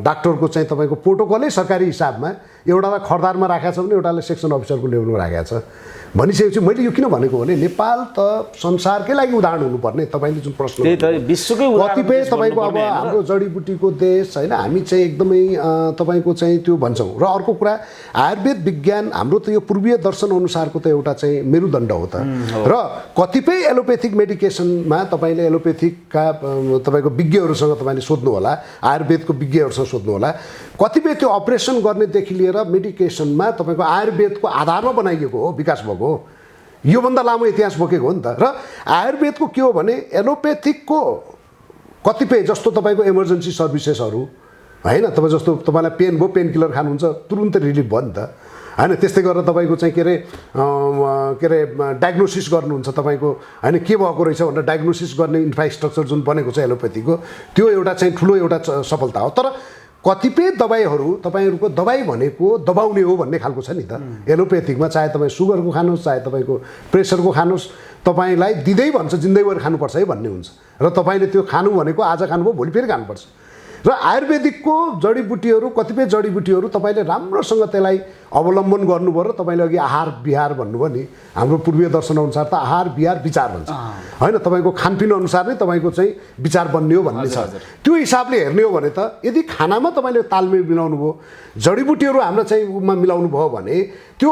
डाक्टरको चाहिँ तपाईँको प्रोटोकलै सरकारी हिसाबमा एउटालाई खरदारमा राखेको छ भने एउटालाई सेक्सन अफिसरको लेभलमा राखेको छ भनिसकेपछि मैले यो किन भनेको भने नेपाल त संसारकै लागि उदाहरण हुनुपर्ने। तपाईँले जुन प्रश्न कतिपय तपाईँको अब हाम्रो जडीबुटीको देश होइन, हामी चाहिँ एकदमै तपाईँको चाहिँ त्यो भन्छौँ। र अर्को कुरा आयुर्वेद विज्ञान हाम्रो त यो पूर्वीय दर्शन अनुसारको त एउटा चाहिँ मेरुदण्ड हो त। र कतिपय एलोपेथिक मेडिकेसनमा तपाईँले एलोपेथिकका तपाईँको विज्ञहरूसँग तपाईँले सोध्नु होला, आयुर्वेदको विज्ञहरूसँग सोध्नु होला, कतिपय त्यो अपरेसन गर्नेदेखि लिएर मेडिकेसनमा तपाईँको आयुर्वेदको आधारमा बनाइएको हो, विकास भएको हो। योभन्दा लामो इतिहास बोकेको हो नि त। र आयुर्वेदको के हो भने एलोपेथिकको कतिपय जस्तो तपाईँको इमर्जेन्सी सर्भिसेसहरू हैन, तपाईँ जस्तो तपाईँलाई पेन भयो, पेन किलर खानुहुन्छ तुरुन्तै रिलिफ भयो नि त हैन। त्यस्तै गरेर तपाईँको चाहिँ के अरे डायग्नोसिस गर्नुहुन्छ तपाईँको हैन, के भएको रहेछ भनेर डायग्नोसिस गर्ने इन्फ्रास्ट्रक्चर जुन बनेको छ एलोपेथीको, त्यो एउटा चाहिँ ठुलो एउटा सफलता हो। तर कतिपय दबाईहरू तपाईँहरूको दबाई भनेको दबाउने हो भन्ने खालको छ नि त एलोपेथिकमा। चाहे तपाईँ सुगरको खानुहोस्, चाहे तपाईँको प्रेसरको खानुहोस्, तपाईँलाई दिँदै भन्छ जिन्दैभर खानुपर्छ है भन्ने हुन्छ। र तपाईँले त्यो खानु भनेको आज खानुभयो भोलि फेरि खानुपर्छ। र आयुर्वेदिकको जडीबुटीहरू कतिपय जडीबुटीहरू तपाईँले राम्रोसँग त्यसलाई अवलम्बन गर्नुभयो र तपाईँले अघि आहार विहार भन्नुभयो नि, हाम्रो पूर्वीय दर्शन अनुसार त आहार विहार विचार भन्छ हैन। तपाईँको खानपिन अनुसार नै तपाईँको चाहिँ विचार बन्ने हो भन्ने छ। त्यो हिसाबले हेर्ने हो भने त यदि खानामा तपाईँले तालमेल मिलाउनु भयो, जडीबुटीहरू हाम्रो चाहिँ उमा मिलाउनु भयो भने त्यो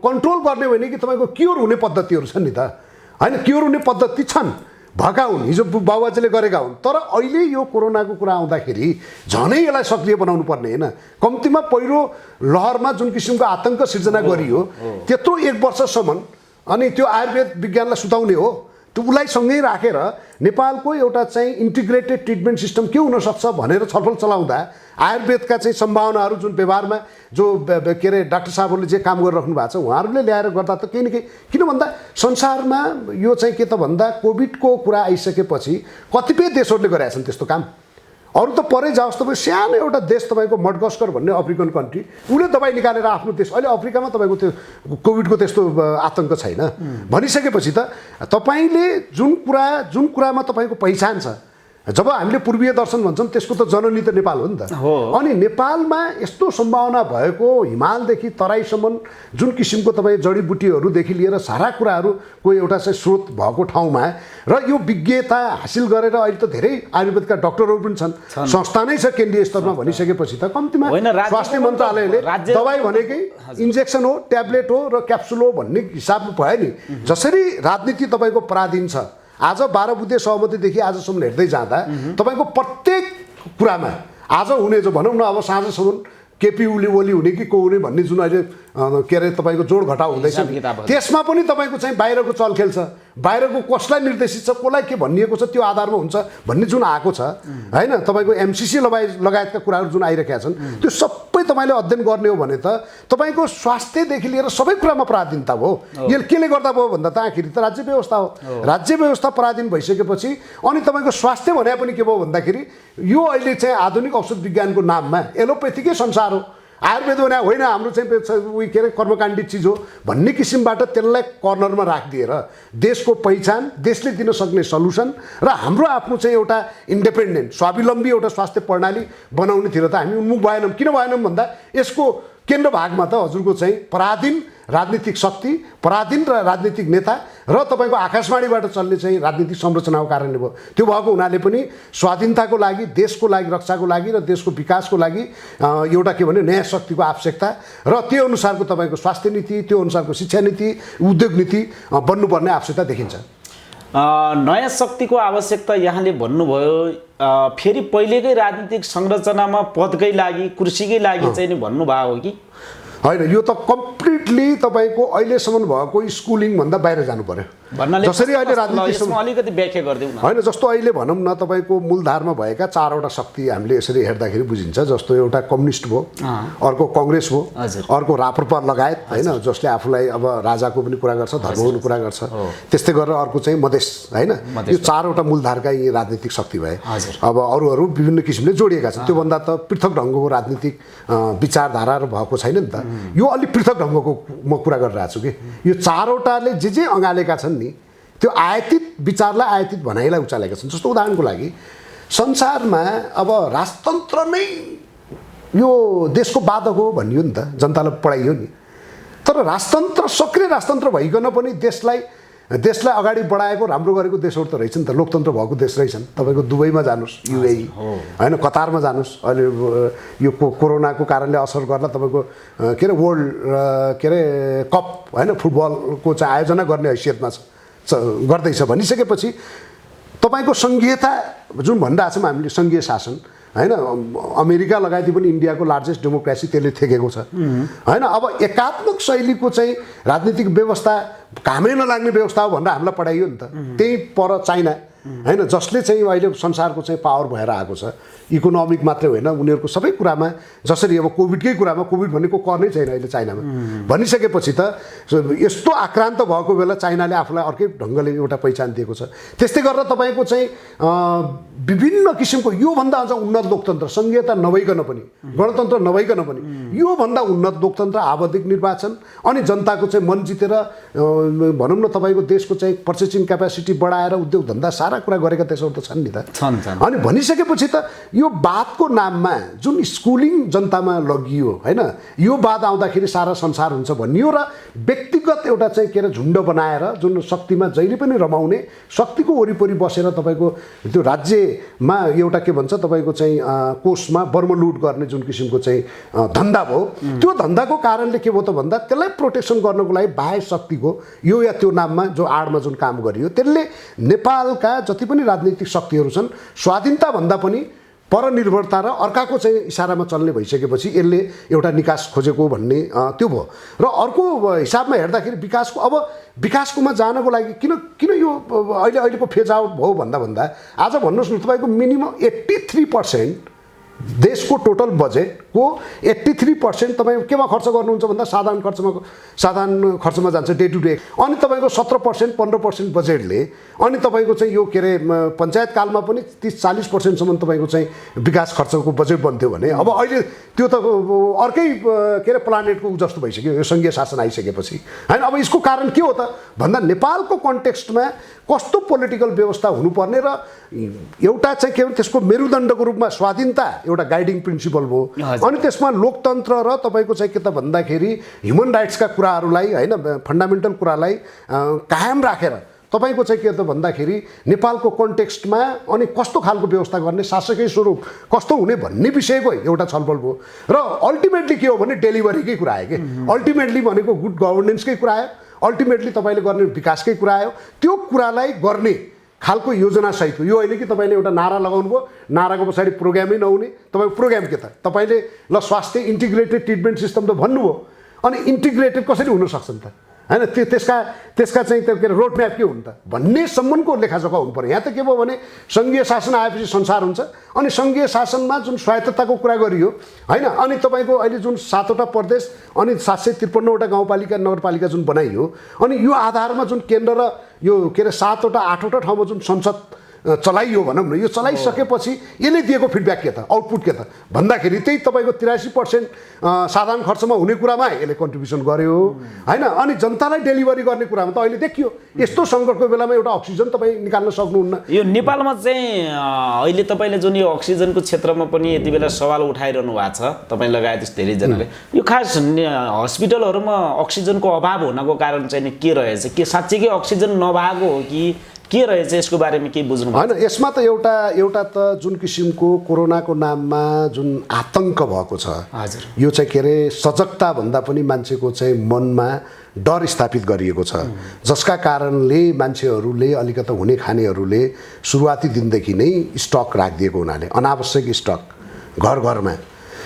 कन्ट्रोल गर्ने होइन कि तपाईँको क्योर हुने पद्धतिहरू छन् नि त हैन। क्योर हुने पद्धति छन् भएका हुन्, हिजो बाबुआजीले गरेका हुन्। तर अहिले यो कोरोनाको कुरा आउँदाखेरि झनै यसलाई सक्रिय बनाउनु पर्ने होइन। कम्तीमा पहिलो लहरमा जुन किसिमको आतङ्क सिर्जना गरियो त्यत्रो 1 वर्षसम्म, अनि त्यो आयुर्वेद विज्ञानलाई सुताउने हो, त्यो उसलाई सँगै राखेर नेपालको एउटा चाहिँ इन्टिग्रेटेड ट्रिटमेन्ट सिस्टम के हुनसक्छ भनेर छलफल चलाउँदा आयुर्वेदका चाहिँ सम्भावनाहरू जुन व्यवहारमा जो के अरे डाक्टर साहबहरूले जे काम गरिराख्नु भएको छ उहाँहरूले ल्याएर गर्दा त केही न केही, किन भन्दा संसारमा यो चाहिँ के त भन्दा कोभिडको कुरा आइसकेपछि कतिपय देशहरूले गरेका छन् त्यस्तो काम। अरू त परै जाओस्, तपाईँ सानो एउटा देश तपाईँको मडगस्कर भन्ने अफ्रिकन कन्ट्री, उसले दबाई निकालेर आफ्नो देश, अहिले अफ्रिकामा तपाईँको त्यो कोभिडको त्यस्तो आतङ्क छैन भनिसकेपछि त तपाईँले जुन कुरामा तपाईँको पहिचान छ, जब हामीले पूर्वीय दर्शन भन्छौँ त्यसको त जननी त नेपाल हो नि त। अनि नेपालमा यस्तो सम्भावना भएको हिमालदेखि तराईसम्म जुन किसिमको तपाईँ जडीबुटीहरूदेखि लिएर सारा कुराहरूको एउटा चाहिँ स्रोत भएको ठाउँमा र यो विज्ञता हासिल गरेर अहिले त धेरै आयुर्वेदका डक्टरहरू पनि छन्, संस्था नै छ केन्द्रीय स्तरमा भनिसकेपछि त कम्तीमा स्वास्थ्य मन्त्रालयले दबाई भनेकै इन्जेक्सन हो, ट्याब्लेट हो र क्याप्सुल हो भन्ने हिसाबमा भयो नि। जसरी राजनीति तपाईँको पराधीन छ, आज 12 बुँदे सहमतिदेखि आजसम्म हेर्दै जाँदा तपाईँको प्रत्येक कुरामा आज हुने जो भनौँ न अब साँझसम्म केपी ओली हुने कि को हुने भन्ने जुन अहिले के अरे तपाईँको जोड घटाउ हुँदैछ त्यसमा पनि तपाईँको चाहिँ बाहिरको चलखेल छ, बाहिरको कसलाई निर्देशित छ, कसलाई के भनिएको छ त्यो आधारमा हुन्छ भन्ने जुन आएको छ होइन। तपाईँको एमसिसी लगायतका कुराहरू जुन आइरहेका छन् त्यो सबै तपाईँले अध्ययन गर्ने हो भने त तपाईँको स्वास्थ्यदेखि लिएर सबै कुरामा पराधीनता भयो। यसले केले गर्दा भयो भन्दा त आखिर त राज्य व्यवस्था हो। राज्य व्यवस्था पराधीन भइसकेपछि अनि तपाईँको स्वास्थ्य भने पनि के भयो भन्दाखेरि यो अहिले चाहिँ आधुनिक औषध विज्ञानको नाममा एलोपेथीकै संसार हो। आयुर्वेद भने होइन हाम्रो चाहिँ उयो के अरे कर्मकाण्डी चिज हो भन्ने किसिमबाट त्यसलाई कर्नरमा राखिदिएर देशको पहिचान, देशले दिन सक्ने सल्युसन र हाम्रो आफ्नो चाहिँ एउटा इन्डिपेन्डेन्ट स्वावलम्बी एउटा स्वास्थ्य प्रणाली बनाउनेतिर त हामी उन्मुख भएनौँ। किन भएनौँ भन्दा यसको केन्द्र भागमा त हजुरको चाहिँ पराधीन राजनीतिक शक्ति, पराधीन र राजनीतिक नेता र तपाईँको आकाशवाणीबाट चल्ने चाहिँ राजनीतिक संरचनाको कारणले भयो। त्यो भएको हुनाले पनि स्वाधीनताको लागि, देशको लागि, रक्षाको लागि र देशको विकासको लागि एउटा के भने नयाँ शक्तिको आवश्यकता र त्यो अनुसारको तपाईँको स्वास्थ्य नीति, त्यो अनुसारको शिक्षा नीति, उद्योग नीति बन्नुपर्ने आवश्यकता देखिन्छ। नयाँ शक्तिको आवश्यकता यहाँले भन्नुभयो, फेरि पहिलेकै राजनीतिक संरचनामा पदकै लागि, कुर्सीकै लागि चाहिँ नि भन्नुभएको हो कि होइन? यो त कम्प्लिटली तपाईँको अहिलेसम्म भएको स्कुलिङ भन्दा बाहिर जानु पर्यो। जसरी अहिले राजनीति अलिकति व्याख्या गरिदिउँ न। होइन, जस्तो अहिले भनौँ न तपाईँको मूलधारमा भएका 4वटा शक्ति हामीले यसरी हेर्दाखेरि बुझिन्छ। जस्तो एउटा कम्युनिस्ट भयो, अर्को कङ्ग्रेस भयो, अर्को राप्रपा लगायत होइन, जसले आफूलाई अब राजाको पनि कुरा गर्छ, धर्मको कुरा गर्छ, त्यस्तै गरेर अर्को चाहिँ मधेस होइन। यो 4वटा मूलधारका यी राजनीतिक शक्ति भए। अब अरू विभिन्न किसिमले जोडिएका छन्, त्योभन्दा त पृथक ढङ्गको राजनीतिक विचारधाराहरू भएको छैन नि त। यो अलिक पृथक ढङ्गको म कुरा गरिरहेको छु कि यो 4वटाले जे अँगालेका छन् नि त्यो आयातित विचारलाई, आयातित भनाइलाई उचालेका छन्। जस्तो उदाहरणको लागि संसारमा अब राजतन्त्र नै यो देशको बाधक हो भनियो नि त, जनतालाई पढाइयो नि। तर राजतन्त्र, सक्रिय राजतन्त्र भइकन पनि देशलाई अगाडि बढाएको राम्रो गरेको देशहरू त रहेछन् त, लोकतन्त्र भएको देश रहेछन्। तपाईँको दुबईमा जानुहोस्, युएई होइन, कतारमा जानुहोस्। अहिले यो कोरोनाको कारणले असर गर्दा तपाईँको के अरे वर्ल्ड के अरे कप होइन फुटबलको चाहिँ आयोजना गर्ने हैसियतमा गर्दैछ भनिसकेपछि तपाईँको सङ्घीयता जुन भनिरहेको छौँ हामीले, सङ्घीय शासन होइन, अमेरिका लगायत पनि इन्डियाको लार्जेस्ट डेमोक्रेसी त्यसले थेकेको छ होइन। अब एकात्मक शैलीको चाहिँ राजनीतिक व्यवस्था कामै नलाग्ने व्यवस्था हो भनेर हामीलाई पढाइयो नि त। त्यही पर चाइना होइन, जसले चाहिँ अहिले संसारको चाहिँ पावर भएर आएको छ। इकोनोमिक मात्रै होइन, उनीहरूको सबै कुरामा, जसरी अब कोभिडकै कुरामा, कोभिड भनेको कर नै छैन अहिले चाइनामा भनिसकेपछि त यस्तो आक्रान्त भएको बेला चाइनाले आफूलाई अर्कै ढङ्गले एउटा पहिचान दिएको छ। त्यस्तै गरेर तपाईँको चाहिँ विभिन्न किसिमको योभन्दा अझ उन्नत लोकतन्त्र, सङ्घीयता नभइकन पनि, गणतन्त्र नभइकन पनि योभन्दा उन्नत लोकतन्त्र, आवधिक निर्वाचन अनि जनताको चाहिँ मन जितेर भनौँ न तपाईँको देशको चाहिँ पर्चेसिङ क्यापेसिटी बढाएर उद्योग धन्दा सारा कुरा गरेका देशहरू त छन् नि त। अनि भनिसकेपछि त यो वादको नाममा जुन स्कुलिङ जनतामा लगियो होइन, यो वाद आउँदाखेरि सारा संसार हुन्छ भनियो र व्यक्तिगत एउटा चाहिँ के अरे झुन्ड बनाएर जुन शक्तिमा जहिले पनि रमाउने, शक्तिको वरिपरि बसेर तपाईँको त्यो राज्यमा एउटा के भन्छ तपाईँको चाहिँ कोषमा बर्मलुट गर्ने जुन किसिमको चाहिँ धन्दा भयो, त्यो धन्दाको कारणले के भयो त भन्दा त्यसलाई प्रोटेक्सन गर्नको लागि बाह्य शक्तिको यो या त्यो नाममा जो आडमा जुन काम गरियो त्यसले नेपालका जति पनि राजनीतिक शक्तिहरू छन् स्वाधीनताभन्दा पनि परनिर्भरता र अर्काको चाहिँ इसारामा चल्ने भइसकेपछि यसले एउटा निकास खोजेको भन्ने त्यो भयो। र अर्को हिसाबमा हेर्दाखेरि विकासकोमा जानको लागि किन यो अहिलेको फेज आउट भयो भन्दा आज भन्नुहोस् न, तपाईँको मिनिमम 83% देशको टोटल बजेटको 83% तपाईँ केमा खर्च गर्नुहुन्छ भन्दा साधारण खर्चमा जान्छ डे टु डे। अनि तपाईँको 17% 15% बजेटले अनि तपाईँको चाहिँ यो के अरे पञ्चायत कालमा पनि 30-40% तपाईँको चाहिँ विकास खर्चको बजेट बन्थ्यो भने अब अहिले त्यो त अर्कै के अरे प्लानेटको जस्तो भइसक्यो यो सङ्घीय शासन आइसकेपछि होइन। अब यसको कारण के हो त भन्दा नेपालको कन्टेक्स्टमा कस्तो पोलिटिकल व्यवस्था हुनुपर्ने र एउटा चाहिँ के भन्छ त्यसको मेरुदण्डको रूपमा स्वाधीनता एउटा गाइडिङ प्रिन्सिपल भयो। अनि त्यसमा लोकतन्त्र र तपाईँको चाहिँ के त भन्दाखेरि ह्युमन राइट्सका कुराहरूलाई होइन फन्डामेन्टल कुरालाई कायम राखेर तपाईँको चाहिँ के त भन्दाखेरि नेपालको कन्टेक्स्टमा अनि कस्तो खालको व्यवस्था गर्ने शासकीय स्वरूप कस्तो हुने भन्ने विषयको एउटा छलफल भयो। र अल्टिमेटली के हो भने डेलिभरीकै कुरा आयो कि अल्टिमेटली भनेको गुड गभर्नेन्सकै कुरा आयो, अल्टिमेटली तपाईँले गर्ने विकासकै कुरा आयो। त्यो कुरालाई गर्ने खालको योजना सहितको यो होइन कि तपाईँले एउटा नारा लगाउनु भयो, नाराको पछाडि प्रोग्रामै नहुने। तपाईँको प्रोग्राम के त तपाईँले ल स्वास्थ्य इन्टिग्रेटेड ट्रिटमेन्ट सिस्टम त भन्नुभयो, अनि इन्टिग्रेटेड कसरी हुनसक्छ नि त होइन। त्यसका चाहिँ त्यो के अरे रोड म्याप के हुन् त भन्ने सम्बन्धको लेखाजोखा हुनु पर्यो। यहाँ त के भयो भने सङ्घीय शासन आएपछि संसार हुन्छ, अनि सङ्घीय शासनमा जुन स्वायत्तताको कुरा गरियो होइन, अनि तपाईँको अहिले जुन 7वटा प्रदेश अनि 753वटा गाउँपालिका नगरपालिका जुन बनाइयो, अनि यो आधारमा जुन केन्द्र र यो के अरे 7वटा 8वटा ठाउँमा जुन संसद चलाइयो भनौँ न, यो चलाइसकेपछि यसले दिएको फिडब्याक के त आउटपुट के त भन्दाखेरि त्यही तपाईँको 83% साधारण खर्चमा हुने कुरामा यसले कन्ट्रिब्युसन गर्यो होइन। अनि जनतालाई डेलिभरी गर्ने कुरामा त अहिले देखियो यस्तो सङ्कटको बेलामा एउटा अक्सिजन तपाईँ निकाल्न सक्नुहुन्न। यो नेपालमा चाहिँ अहिले तपाईँले जुन यो अक्सिजनको क्षेत्रमा पनि यति बेला सवाल उठाइरहनु भएको छ तपाईँ लगायत धेरैजनाले, यो खास हस्पिटलहरूमा अक्सिजनको अभाव हुनको कारण चाहिँ के रहेछ? के साँच्चीकै अक्सिजन नभएको हो कि के रहेछ? यसको बारेमा केही बुझ्नु होइन। यसमा त एउटा त जुन किसिमको कोरोनाको नाममा जुन आतङ्क भएको छ हजुर, यो चाहिँ के अरे सजगता भन्दा पनि मान्छेको चाहिँ मनमा डर स्थापित गरिएको छ, जसका कारणले मान्छेहरूले अलिकति हुने खानेहरूले सुरुवाती दिनदेखि नै स्टक राखिदिएको हुनाले अनावश्यक स्टक घर घरमा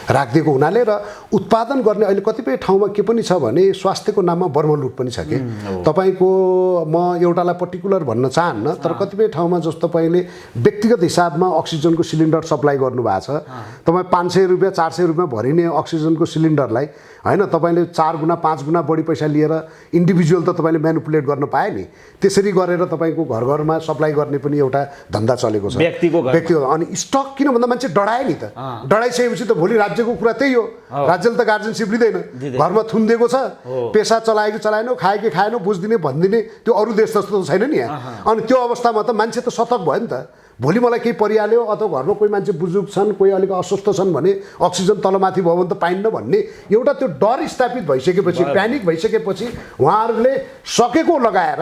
राखिदिएको हुनाले र उत्पादन गर्ने अहिले कतिपय ठाउँमा के पनि छ भने स्वास्थ्यको नाममा बर्मलुट पनि छ कि तपाईँको म एउटालाई पर्टिकुलर भन्न चाहन्न, तर कतिपय ठाउँमा जस्तो तपाईँले व्यक्तिगत हिसाबमा अक्सिजनको सिलिन्डर सप्लाई गर्नुभएको छ, तपाईँ 500 रुपियाँ 400 रुपियाँ भरिने अक्सिजनको सिलिन्डरलाई होइन तपाईँले 4 गुणा 5 गुणा बढी पैसा लिएर इन्डिभिजुअल त तपाईँले म्यानुपुलेट गर्न पाए नि। त्यसरी गरेर तपाईँको घर घरमा सप्लाई गर्ने पनि एउटा धन्दा चलेको छ व्यक्तिगत। अनि स्टक किन भन्दा मान्छे डरायो नि त, डराइसकेपछि त भोलि राज्यको कुरा त्यही हो, राज्यले त गार्जेनसिप लिँदैन, घरमा थुनिदिएको छ, पेसा चलायो कि चलाएन, खायो कि खाएन, बुझिदिने भनिदिने त्यो अरू देश जस्तो त छैन नि यहाँ। अनि त्यो अवस्थामा त मान्छे त सतर्क भयो नि त। भोलि मलाई केही परिहाल्यो अथवा घरमा कोही मान्छे बुजुर्ग छन्, कोही अलिक अस्वस्थ छन् भने अक्सिजन तलमाथि भयो भने त पाइन्न भन्ने एउटा त्यो डर स्थापित भइसकेपछि, प्यानिक भइसकेपछि उहाँहरूले सकेको लगाएर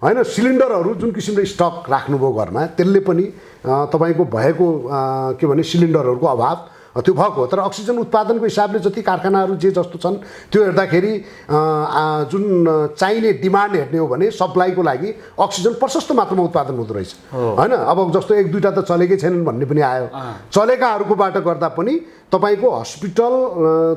होइन सिलिन्डरहरू जुन किसिमले स्टक राख्नुभयो घरमा, त्यसले पनि तपाईँको भएको के भने सिलिन्डरहरूको अभाव त्यो भएको। तर अक्सिजन उत्पादनको हिसाबले जति कारखानाहरू जे जस्तो छन् त्यो हेर्दाखेरि जुन चाहिने डिमान्ड हेर्ने हो भने सप्लाईको लागि अक्सिजन प्रशस्त मात्रामा उत्पादन हुँदो रहेछ होइन। अब जस्तो 1-2टा त चलेकै छैनन् भन्ने पनि आयो, चलेकाहरूकोबाट गर्दा पनि तपाईँको हस्पिटल,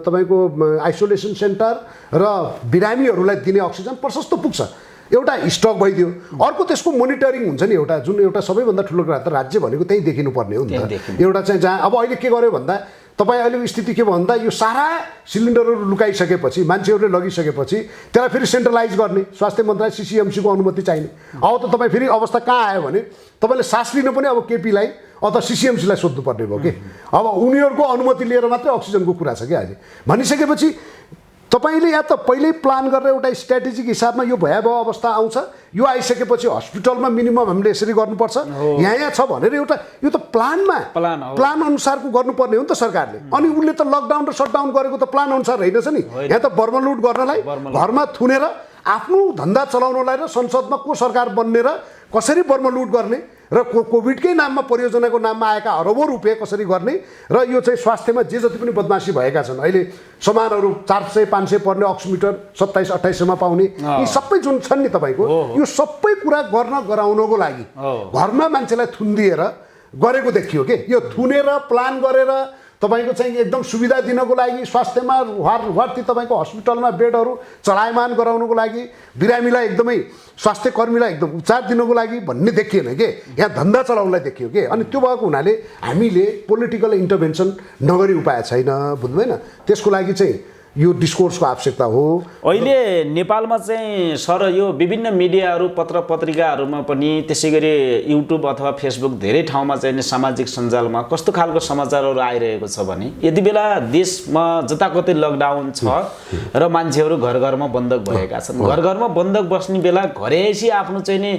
तपाईँको आइसोलेसन सेन्टर र बिरामीहरूलाई दिने अक्सिजन प्रशस्त पुग्छ। एउटा स्टक भइदियो, अर्को त्यसको मोनिटरिङ हुन्छ नि, एउटा जुन एउटा सबैभन्दा ठुलो कुरा त राज्य भनेको त्यही देखिनुपर्ने हो नि त। एउटा चाहिँ जहाँ अब अहिले के गर्यो भन्दा तपाईँ अहिलेको स्थिति के भन्दा यो सारा सिलिन्डरहरू लुकाइसकेपछि मान्छेहरूले लगिसकेपछि त्यसलाई फेरि सेन्ट्रलाइज गर्ने स्वास्थ्य मन्त्रालय सिसिएमसीको अनुमति चाहिने। अब त तपाईँ फेरि अवस्था कहाँ आयो भने तपाईँले सास लिन पनि अब केपीलाई अथवा सिसिएमसीलाई सोध्नुपर्ने भयो कि अब उनीहरूको अनुमति लिएर मात्रै अक्सिजनको कुरा छ क्या अहिले भनिसकेपछि तपाईँले या त पहिल्यै प्लान गरेर एउटा स्ट्राटेजिक हिसाबमा यो भयावह अवस्था आउँछ, यो आइसकेपछि हस्पिटलमा मिनिमम हामीले यसरी गर्नुपर्छ यहाँ छ भनेर एउटा यो त प्लान अनुसारको गर्नुपर्ने हो नि त सरकारले। अनि उसले त लकडाउन र सटडाउन गरेको त प्लान अनुसार रहेनछ नि। यहाँ त बर्मलुट गर्नलाई घरमा थुनेर आफ्नो धन्दा चलाउनलाई र संसदमा को सरकार बन्ने र कसरी बर्मलुट गर्ने र कोभिडकै नाममा परियोजनाको नाममा आएका अरबौँ रुपियाँ कसरी गर्ने र यो चाहिँ स्वास्थ्यमा जे जति पनि बदमासी भएका छन् अहिले सामानहरू 400-500 पर्ने अक्सिमिटर 27-2800मा पाउने यी सबै जुन छन् नि तपाईँको यो सबै कुरा गराउनको लागि घरमा मान्छेलाई थुनिदिएर गरेको देखियो के यो थुनेर प्लान गरेर तपाईको चाहिँ एकदम सुविधा दिनको लागि स्वास्थ्यमा वार्ती तपाईको हस्पिटलमा बेडहरू चलायमान गराउनको लागि बिरामीलाई एकदमै स्वास्थ्य कर्मीलाई एकदम उपचार दिनको लागि भन्ने देखिएन के यहाँ धन्दा चलाउनलाई देखियो के अनि त्यो भएको हुनाले हामीले पोलिटिकल इन्टरभेन्सन नगरी उपाय छैन बुझ्नुभएन त्यसको लागि चाहिँ यो डिस्कोर्सको आवश्यकता हो अहिले नेपालमा चाहिँ सर यो विभिन्न मिडियाहरू पत्र पत्रिकाहरूमा पनि त्यसै गरी युट्युब अथवा फेसबुक धेरै ठाउँमा चाहिँ सामाजिक सञ्जालमा कस्तो खालको समाचारहरू आइरहेको छ भने यति बेला देशमा जताकतै लकडाउन छ र मान्छेहरू घर घरमा बन्धक भएका छन् घर घरमा बन्धक बस्ने बेला घरै आइसी आफ्नो चाहिँ नि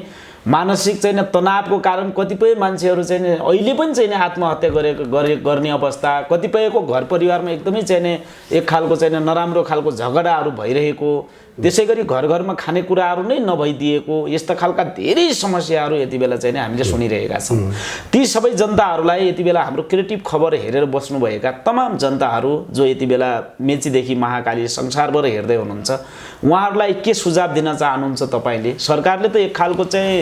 मानसिक चाहिँ तनावको कारण कतिपय मान्छेहरू चाहिँ अहिले पनि चाहिँ आत्महत्या गर्ने अवस्था कतिपयको घर परिवारमा एकदमै चाहिँ एक खालको चाहिँ नराम्रो खालको झगडाहरू भइरहेको त्यसै गरी घर घरमा खानेकुराहरू नै नभइदिएको यस्ता खालका धेरै समस्याहरू यति बेला चाहिँ हामीले सुनिरहेका छौँ ती सबै जनताहरूलाई यति बेला हाम्रो क्रिएटिभ खबर हेरेर बस्नुभएका तमाम जनताहरू जो यति बेला मेचीदेखि महाकाली संसारभर हेर्दै हुनुहुन्छ उहाँहरूलाई के सुझाव दिन चाहनुहुन्छ तपाईँले सरकारले त एक खालको चाहिँ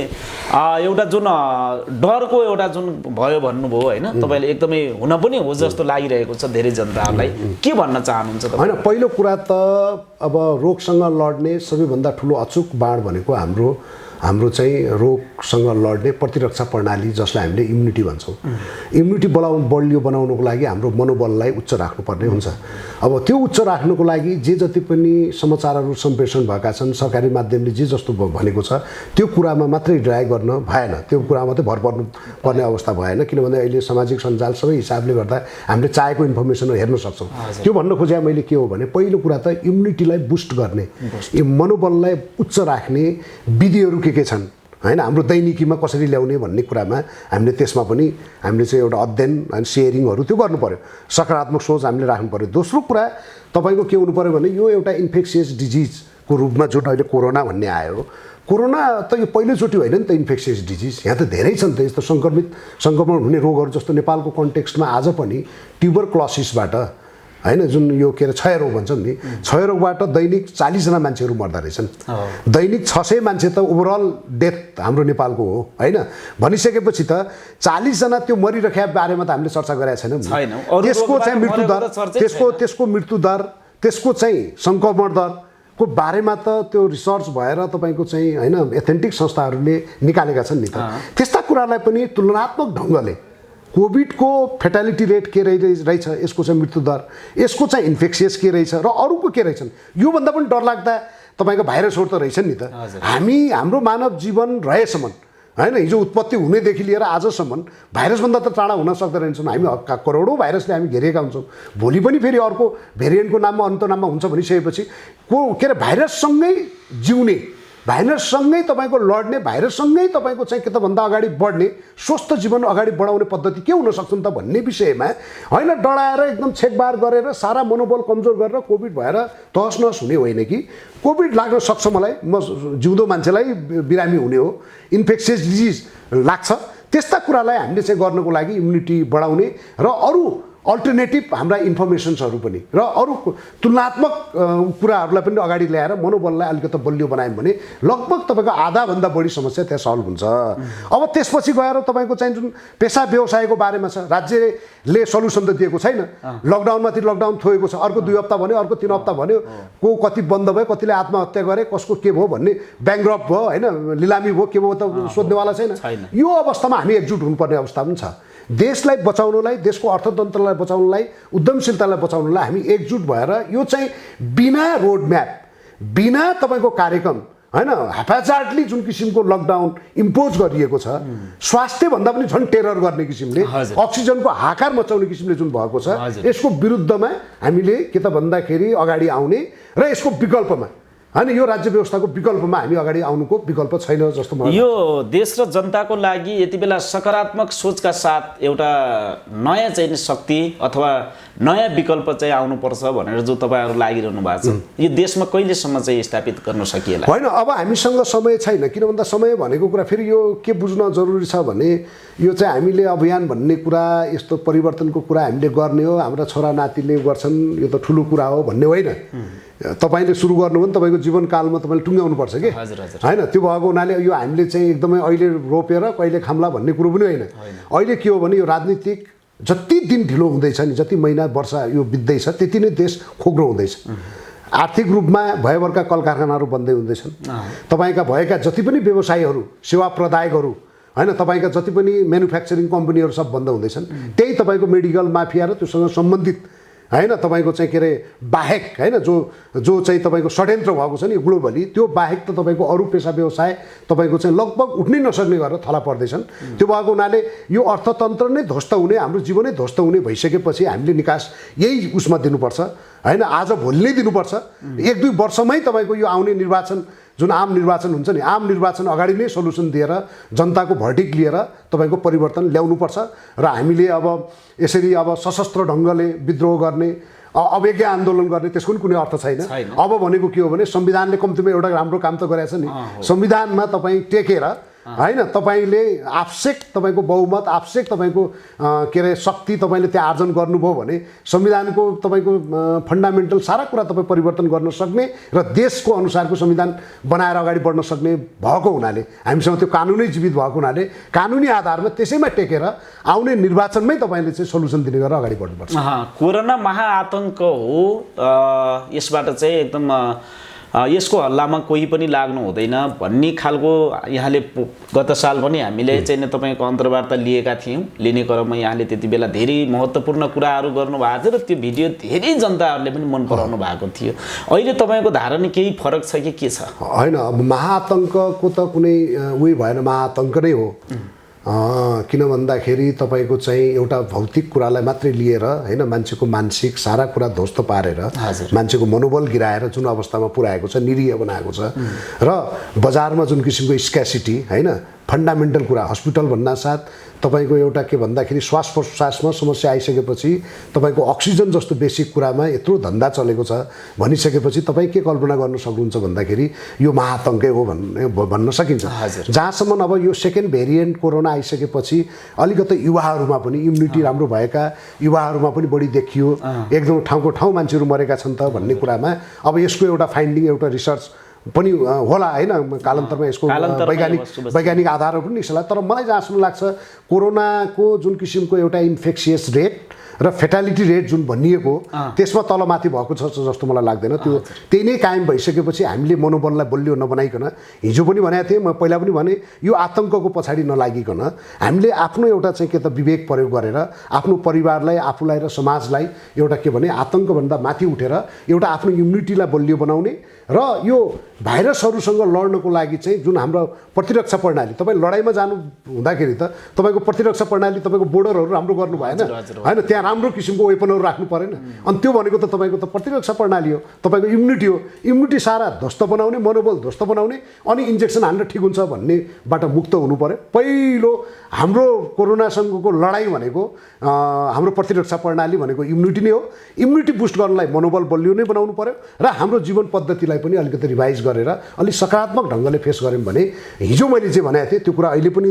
एउटा जुन डरको एउटा जुन भयो भन्नुभयो होइन तपाईँले एकदमै हुन पनि हो जस्तो लागिरहेको छ धेरै जनताहरूलाई के भन्न चाहनुहुन्छ होइन पहिलो कुरा त अब रोगसँग लड्ने सबैभन्दा ठुलो अचुक बाण भनेको हाम्रो चाहिँ रोगसँग लड्ने प्रतिरक्षा प्रणाली जसलाई हामीले इम्युनिटी भन्छौँ इम्युनिटी बलियो बनाउनको लागि हाम्रो मनोबललाई उच्च राख्नुपर्ने हुन्छ अब त्यो उच्च राख्नुको लागि जे जति पनि समाचारहरू सम्प्रेषण भएका छन् सरकारी माध्यमले जे जस्तो भनेको छ त्यो कुरामा मात्रै ड्राई गर्न भएन त्यो कुरा मात्रै भर पर्नु पर्ने अवस्था भएन किनभने अहिले सामाजिक सञ्जाल सबै हिसाबले गर्दा हामीले चाहेको इन्फर्मेसनहरू हेर्न सक्छौँ त्यो भन्न खोजे मैले के हो भने पहिलो कुरा त इम्युनिटीलाई बुस्ट गर्ने मनोबललाई उच्च राख्ने विधिहरू के छन् हैन हाम्रो दैनिकीमा कसरी ल्याउने भन्ने कुरामा हामीले त्यसमा पनि हामीले चाहिँ एउटा अध्ययन अनि सेयरिङहरू त्यो गर्नु पर्यो सकारात्मक सोच हामीले राख्नु पर्यो दोस्रो कुरा तपाईको के हुनु पर्यो भने यो एउटा इन्फेक्सियस डिजिजको रूपमा जुन अहिले कोरोना भन्ने आयो कोरोना त यो पहिलोचोटि होइन नि त इन्फेक्सियस डिजिज यहाँ त धेरै छन् त यस्तो सङ्क्रमण हुने रोगहरू जस्तो नेपालको कन्टेक्स्टमा आज पनि ट्युबरक्लोसिसबाट हैन जुन यो के अरे क्षयरोग भन्छन् नि क्षयरोगबाट दैनिक 40 जना मान्छेहरू मर्दा रहेछन् दैनिक 600 मान्छे त ओभरअल डेथ हाम्रो नेपालको हो हैन भनिसकेपछि त 40 जना त्यो मरिरहेका बारेमा त हामीले चर्चा गरेका छैनौँ त्यसको चाहिँ मृत्युदर त्यसको मृत्युदर त्यसको चाहिँ सङ्क्रमण दरको बारेमा त त्यो रिसर्च भएर तपाईको चाहिँ हैन एथेन्टिक संस्थाहरूले निकालेका छन् नि त त्यस्ता कुरालाई पनि तुलनात्मक ढङ्गले कोभिडको फेटालिटी रेट के रहेछ यसको चाहिँ मृत्युदर यसको चाहिँ इन्फेक्सियस के रहेछ र अरूको के रहेछन् योभन्दा पनि डरलाग्दा तपाईँको भाइरसहरू त रहेछन् नि त हाम्रो मानव जीवन रहेसम्म हैन हिजो उत्पत्ति हुनेदेखि लिएर आजसम्म भाइरसभन्दा त टाढा हुन सक्दैनछौँ हामी करोडौँ भाइरसले हामी घेरेका हुन्छौँ भोलि पनि फेरि अर्को भेरिएन्टको नाममा अन्त नाममा हुन्छ भनिसकेपछि के अरे भाइरससँगै जिउने भाइरससँगै तपाईँको लड्ने भाइरससँगै तपाईँको चाहिँ के त भन्दा अगाडि बढ्ने स्वस्थ जीवन अगाडि बढाउने पद्धति के हुन सक्छ त भन्ने विषयमा हैन डराएर एकदम छेकबार गरेर सारा मनोबल कमजोर गरेर कोभिड भएर तहस नहस हुने होइन कि कोभिड लाग्न सक्छ मलाई म जिउँदो मान्छेलाई बिरामी हुने हो इन्फेक्सियस डिजिज लाग्छ त्यस्ता कुरालाई हामीले चाहिँ गर्नको लागि इम्युनिटी बढाउने र अरू अल्टरनेटिभ हाम्रा इन्फर्मेसन्सहरू पनि र अरू तुलनात्मक कुराहरूलाई पनि अगाडि ल्याएर मनोबललाई अलिकति बलियो बनायौँ भने लगभग तपाईँको आधाभन्दा बढी समस्या त्यहाँ सल्भ हुन्छ अब त्यसपछि गएर तपाईँको चाहिँ जुन पेसा व्यवसायको बारेमा छ राज्यले सल्युसन त दिएको छैन लकडाउनमाथि लकडाउन थोएको छ अर्को 2 हप्ता भन्यो अर्को 3 हप्ता भन्यो को कति बन्द भयो कतिले आत्महत्या गरे कसको के भयो भन्ने ब्याङ्क्रप्ट भयो हैन लिलामी भयो के भयो त सोध्नेवाला छैन यो अवस्थामा हामी एकजुट हुनुपर्ने अवस्था पनि छ देशलाई बचाउनलाई देशको अर्थतन्त्रलाई बचाउनलाई उद्यमशीलतालाई बचाउनलाई हामी एकजुट भएर यो चाहिँ बिना रोड म्याप बिना तपाईँको कार्यक्रम हैन हाफाजार्डली जुन किसिमको लकडाउन इम्पोज गरिएको छ स्वास्थ्यभन्दा पनि झन् टेरर गर्ने किसिमले अक्सिजनको हाकार मचाउने किसिमले जुन भएको छ यसको विरुद्धमा हामीले के त भन्दाखेरि अगाडि आउने र यसको विकल्पमा होइन यो राज्य व्यवस्थाको विकल्पमा हामी अगाडि आउनुको विकल्प छैन जस्तो मलाई यो देश र जनताको लागि यति बेला सकारात्मक सोचका साथ एउटा नयाँ चाहिँ शक्ति अथवा नयाँ विकल्प चाहिँ आउनुपर्छ भनेर जो तपाईँहरू लागिरहनु भएको छ यो देशमा कहिलेसम्म चाहिँ स्थापित गर्न सकिएला? होइन, अब हामीसँग समय छैन। किन भन्दा समय भनेको कुरा फेरि यो के बुझ्न जरुरी छ भने यो चाहिँ हामीले अभियान भन्ने कुरा, यस्तो परिवर्तनको कुरा हामीले गर्ने हो, हाम्रा छोरा नातिले गर्छन्, यो त ठुलो कुरा हो भन्ने होइन। तपाईँले सुरु गर्नु भने तपाईँको जीवनकालमा तपाईँले टुङ्ग्याउनुपर्छ कि होइन। त्यो भएको हुनाले यो हामीले चाहिँ एकदमै अहिले रोपेर कहिले खाम्ला भन्ने कुरो पनि होइन। अहिले के हो भने यो राजनीतिक जति दिन ढिलो हुँदैछ नि, जति महिना वर्ष यो बित्दैछ त्यति नै देश खोक्रो हुँदैछ। आर्थिक रूपमा भयभरका कल कारखानाहरू बन्दै हुँदैछन्। तपाईँका भएका जति पनि व्यवसायीहरू, सेवा प्रदायकहरू होइन, तपाईँका जति पनि म्यानुफ्याक्चरिङ कम्पनीहरू सब बन्द हुँदैछन्। त्यही तपाईँको मेडिकल माफिया र त्योसँग सम्बन्धित होइन तपाईँको चाहिँ के अरे बाहेक होइन जो चाहिँ तपाईँको षड्यन्त्र भएको छ नि ग्लोबली, त्यो बाहेक त तपाईँको अरू पेसा व्यवसाय तपाईँको चाहिँ लगभग उठ्नै नसक्ने गरेर थला पर्दैछन्। त्यो भएको हुनाले यो अर्थतन्त्र नै ध्वस्त हुने, हाम्रो जीवनै ध्वस्त हुने भइसकेपछि हामीले निकास यही उसमा दिनुपर्छ होइन। आज भोलि नै दिनुपर्छ। 1-2 वर्षमै तपाईँको यो आउने निर्वाचन जुन आम निर्वाचन हुन्छ नि, आम निर्वाचन अगाडि नै सल्युसन दिएर जनताको भर्डिक्ट लिएर तपाईँको परिवर्तन ल्याउनुपर्छ। र हामीले अब यसरी अब सशस्त्र ढङ्गले विद्रोह गर्ने, अवज्ञा आन्दोलन गर्ने त्यसको पनि कुनै अर्थ छैन। अब भनेको के हो भने संविधानले कम्तीमा एउटा राम्रो काम त गरेछ नि। संविधानमा तपाईँ टेकेर होइन, तपाईँले आवश्यक तपाईँको बहुमत, आवश्यक तपाईँको के अरे शक्ति तपाईँले त्यहाँ आर्जन गर्नुभयो भने संविधानको तपाईँको फन्डामेन्टल सारा कुरा तपाईँ परिवर्तन गर्न सक्ने र देशको अनुसारको संविधान बनाएर अगाडि बढ्न सक्ने भएको हुनाले, हामीसँग त्यो कानुनै जीवित भएको हुनाले कानुनी आधारमा त्यसैमा टेकेर आउने निर्वाचनमै तपाईँले चाहिँ सल्युसन दिने गरेर अगाडि बढ्नुपर्छ। कोरोना महाआतङ्क हो, यसबाट चाहिँ एकदम यसको हल्लामा कोही पनि लाग्नु हुँदैन भन्ने खालको यहाँले गत साल पनि हामीले चाहिँ तपाईँको अन्तर्वार्ता लिएका थियौँ। लिने क्रममा यहाँले त्यति बेला धेरै महत्त्वपूर्ण कुराहरू गर्नुभएको थियो र त्यो भिडियो धेरै जनताहरूले पनि मन पराउनु भएको थियो। अहिले तपाईँको धारणा केही फरक छ कि के छ? होइन, अब महाआतङ्कको त कुनै उयो भएन, महाआतङ्क नै हो। किन भन्दाखेरि तपाईँको चाहिँ एउटा भौतिक कुरालाई मात्रै लिएर होइन, मान्छेको मानसिक सारा कुरा ध्वस्त पारेर मान्छेको मनोबल गिराएर जुन अवस्थामा पुर्याएको छ, निरीह बनाएको छ र बजारमा जुन किसिमको स्क्यासिटी होइन, फन्डामेन्टल कुरा हस्पिटल भन्नासाथ तपाईँको एउटा के भन्दाखेरि श्वास प्रश्वासमा समस्या आइसकेपछि तपाईँको अक्सिजन जस्तो बेसिक कुरामा यत्रो धन्दा चलेको छ भनिसकेपछि तपाईँ के कल्पना गर्न सक्नुहुन्छ भन्दाखेरि यो महाआतङ्कै हो भन्न सकिन्छ। जहाँसम्म अब यो सेकेन्ड भेरिएन्ट कोरोना आइसकेपछि अलिकति युवाहरूमा पनि इम्युनिटी राम्रो भएका युवाहरूमा पनि बढी देखियो, एकदम ठाउँको ठाउँ मान्छेहरू मरेका छन् त भन्ने कुरामा अब यसको एउटा फाइन्डिङ, एउटा रिसर्च पनि होला होइन, कालान्तरमा यसको वैज्ञानिक आधारहरू पनि निस्कला। तर मलाई जहाँसम्म लाग्छ कोरोनाको जुन किसिमको एउटा इन्फेक्सियस रेट र फेटालिटी रेट जुन भनिएको त्यसमा तलमाथि भएको छ जस्तो मलाई लाग्दैन। त्यो त्यही नै कायम भइसकेपछि हामीले मनोबललाई बलियो नबनाइकन, हिजो पनि भनेको थिएँ, म पहिला पनि भने, यो आतङ्कको पछाडि नलागिकन हामीले आफ्नो एउटा चाहिँ के त विवेक प्रयोग गरेर आफ्नो परिवारलाई, आफूलाई र समाजलाई एउटा के भने आतङ्कभन्दा माथि उठेर एउटा आफ्नो इम्युनिटीलाई बलियो बनाउने र यो भाइरसहरूसँग लड्नको लागि चाहिँ जुन हाम्रो प्रतिरक्षा प्रणाली, तपाईँ लडाइँमा जानु हुँदाखेरि त तपाईँको प्रतिरक्षा प्रणाली तपाईँको बोर्डरहरू राम्रो गर्नु भएन होइन, त्यहाँ राम्रो किसिमको वेपनहरू राख्नु परेन। अनि त्यो भनेको त तपाईँको त प्रतिरक्षा प्रणाली हो, तपाईँको इम्युनिटी हो। इम्युनिटी सारा ध्वस्त बनाउने, मनोबल ध्वस्त बनाउने, अनि इन्जेक्सन हान्न ठिक हुन्छ भन्नेबाट मुक्त हुनु पर्यो। पहिलो हाम्रो कोरोनासँगको लडाइँ भनेको हाम्रो प्रतिरक्षा प्रणाली भनेको इम्युनिटी नै हो। इम्युनिटी बुस्ट गर्नलाई मनोबल बलियो नै बनाउनु पर्यो र हाम्रो जीवन पद्धतिलाई पनि अलिकति रिभाइज गरेर अलिक सकारात्मक ढङ्गले फेस गऱ्यौँ भने हिजो मैले जे भनेको थिएँ त्यो कुरा अहिले पनि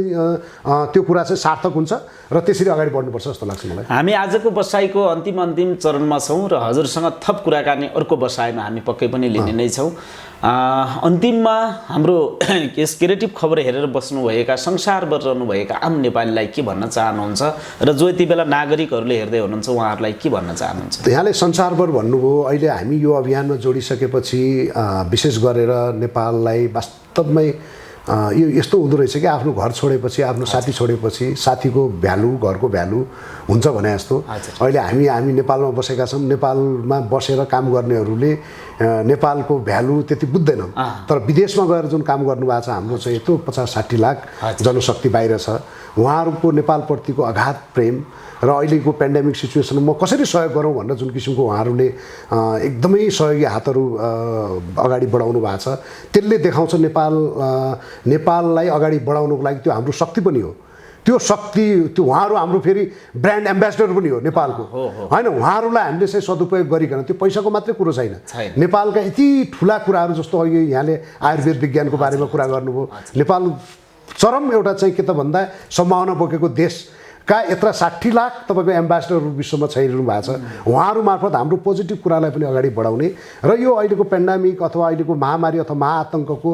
त्यो कुरा चाहिँ सार्थक हुन्छ र त्यसरी अगाडि बढ्नुपर्छ जस्तो लाग्छ मलाई। हामी आजको बसाइको अन्तिम चरणमा छौँ र हजुरसँग थप कुराकानी अर्को बसाइमा हामी पक्कै पनि लिने नै छौँ। अन्तिममा हाम्रो यस क्रिएटिभ खबर हेरेर बस्नुभएका, संसारभर रहनुभएका आम नेपालीलाई के भन्न चाहनुहुन्छ र जो यति बेला नागरिकहरूले हेर्दै हुनुहुन्छ उहाँहरूलाई के भन्न चाहनुहुन्छ? यहाँले संसारभर भन्नुभयो। अहिले हामी यो अभियानमा जोडिसकेपछि विशेष गरेर नेपाललाई वास्तवमै यो यस्तो हुँदो रहेछ कि आफ्नो घर छोडेपछि, आफ्नो साथी छोडेपछि साथीको भ्यालु, घरको भ्यालु हुन्छ भने जस्तो अहिले हामी नेपालमा बसेका छौँ। नेपालमा बसेर काम गर्नेहरूले नेपालको भ्यालु त्यति बुझ्दैनौँ, तर विदेशमा गएर जुन काम गर्नुभएको छ हाम्रो चाहिँ यत्रो 50-60 लाख जनशक्ति बाहिर छ, उहाँहरूको नेपालप्रतिको अगाध प्रेम र अहिलेको पेन्डेमिक सिचुएसनमा कसरी सहयोग गरौँ भनेर जुन किसिमको उहाँहरूले एकदमै सहयोगी हातहरू अगाडि बढाउनु भएको छ, त्यसले देखाउँछ नेपाललाई अगाडि बढाउनुको लागि त्यो हाम्रो शक्ति पनि हो। त्यो शक्ति त्यो उहाँहरू हाम्रो फेरि ब्रान्ड एम्बेसडर पनि हो नेपालको, होइन? उहाँहरूलाई हामीले चाहिँ सदुपयोग गरिकन त्यो पैसाको मात्रै कुरो छैन। नेपालका यति ठुला कुराहरू जस्तो अघि यहाँले आयुर्वेद विज्ञानको बारेमा कुरा गर्नुभयो। नेपाल चरम एउटा चाहिँ के त भन्दा सम्भावना बोकेको देशका यत्र 60 लाख तपाईँको एम्बेसडरहरू विश्वमा छरिरहनु भएको छ। उहाँहरू मार्फत हाम्रो पोजिटिभ कुरालाई पनि अगाडि बढाउने र यो अहिलेको पेन्डेमिक अथवा अहिलेको महामारी अथवा महाआतङ्कको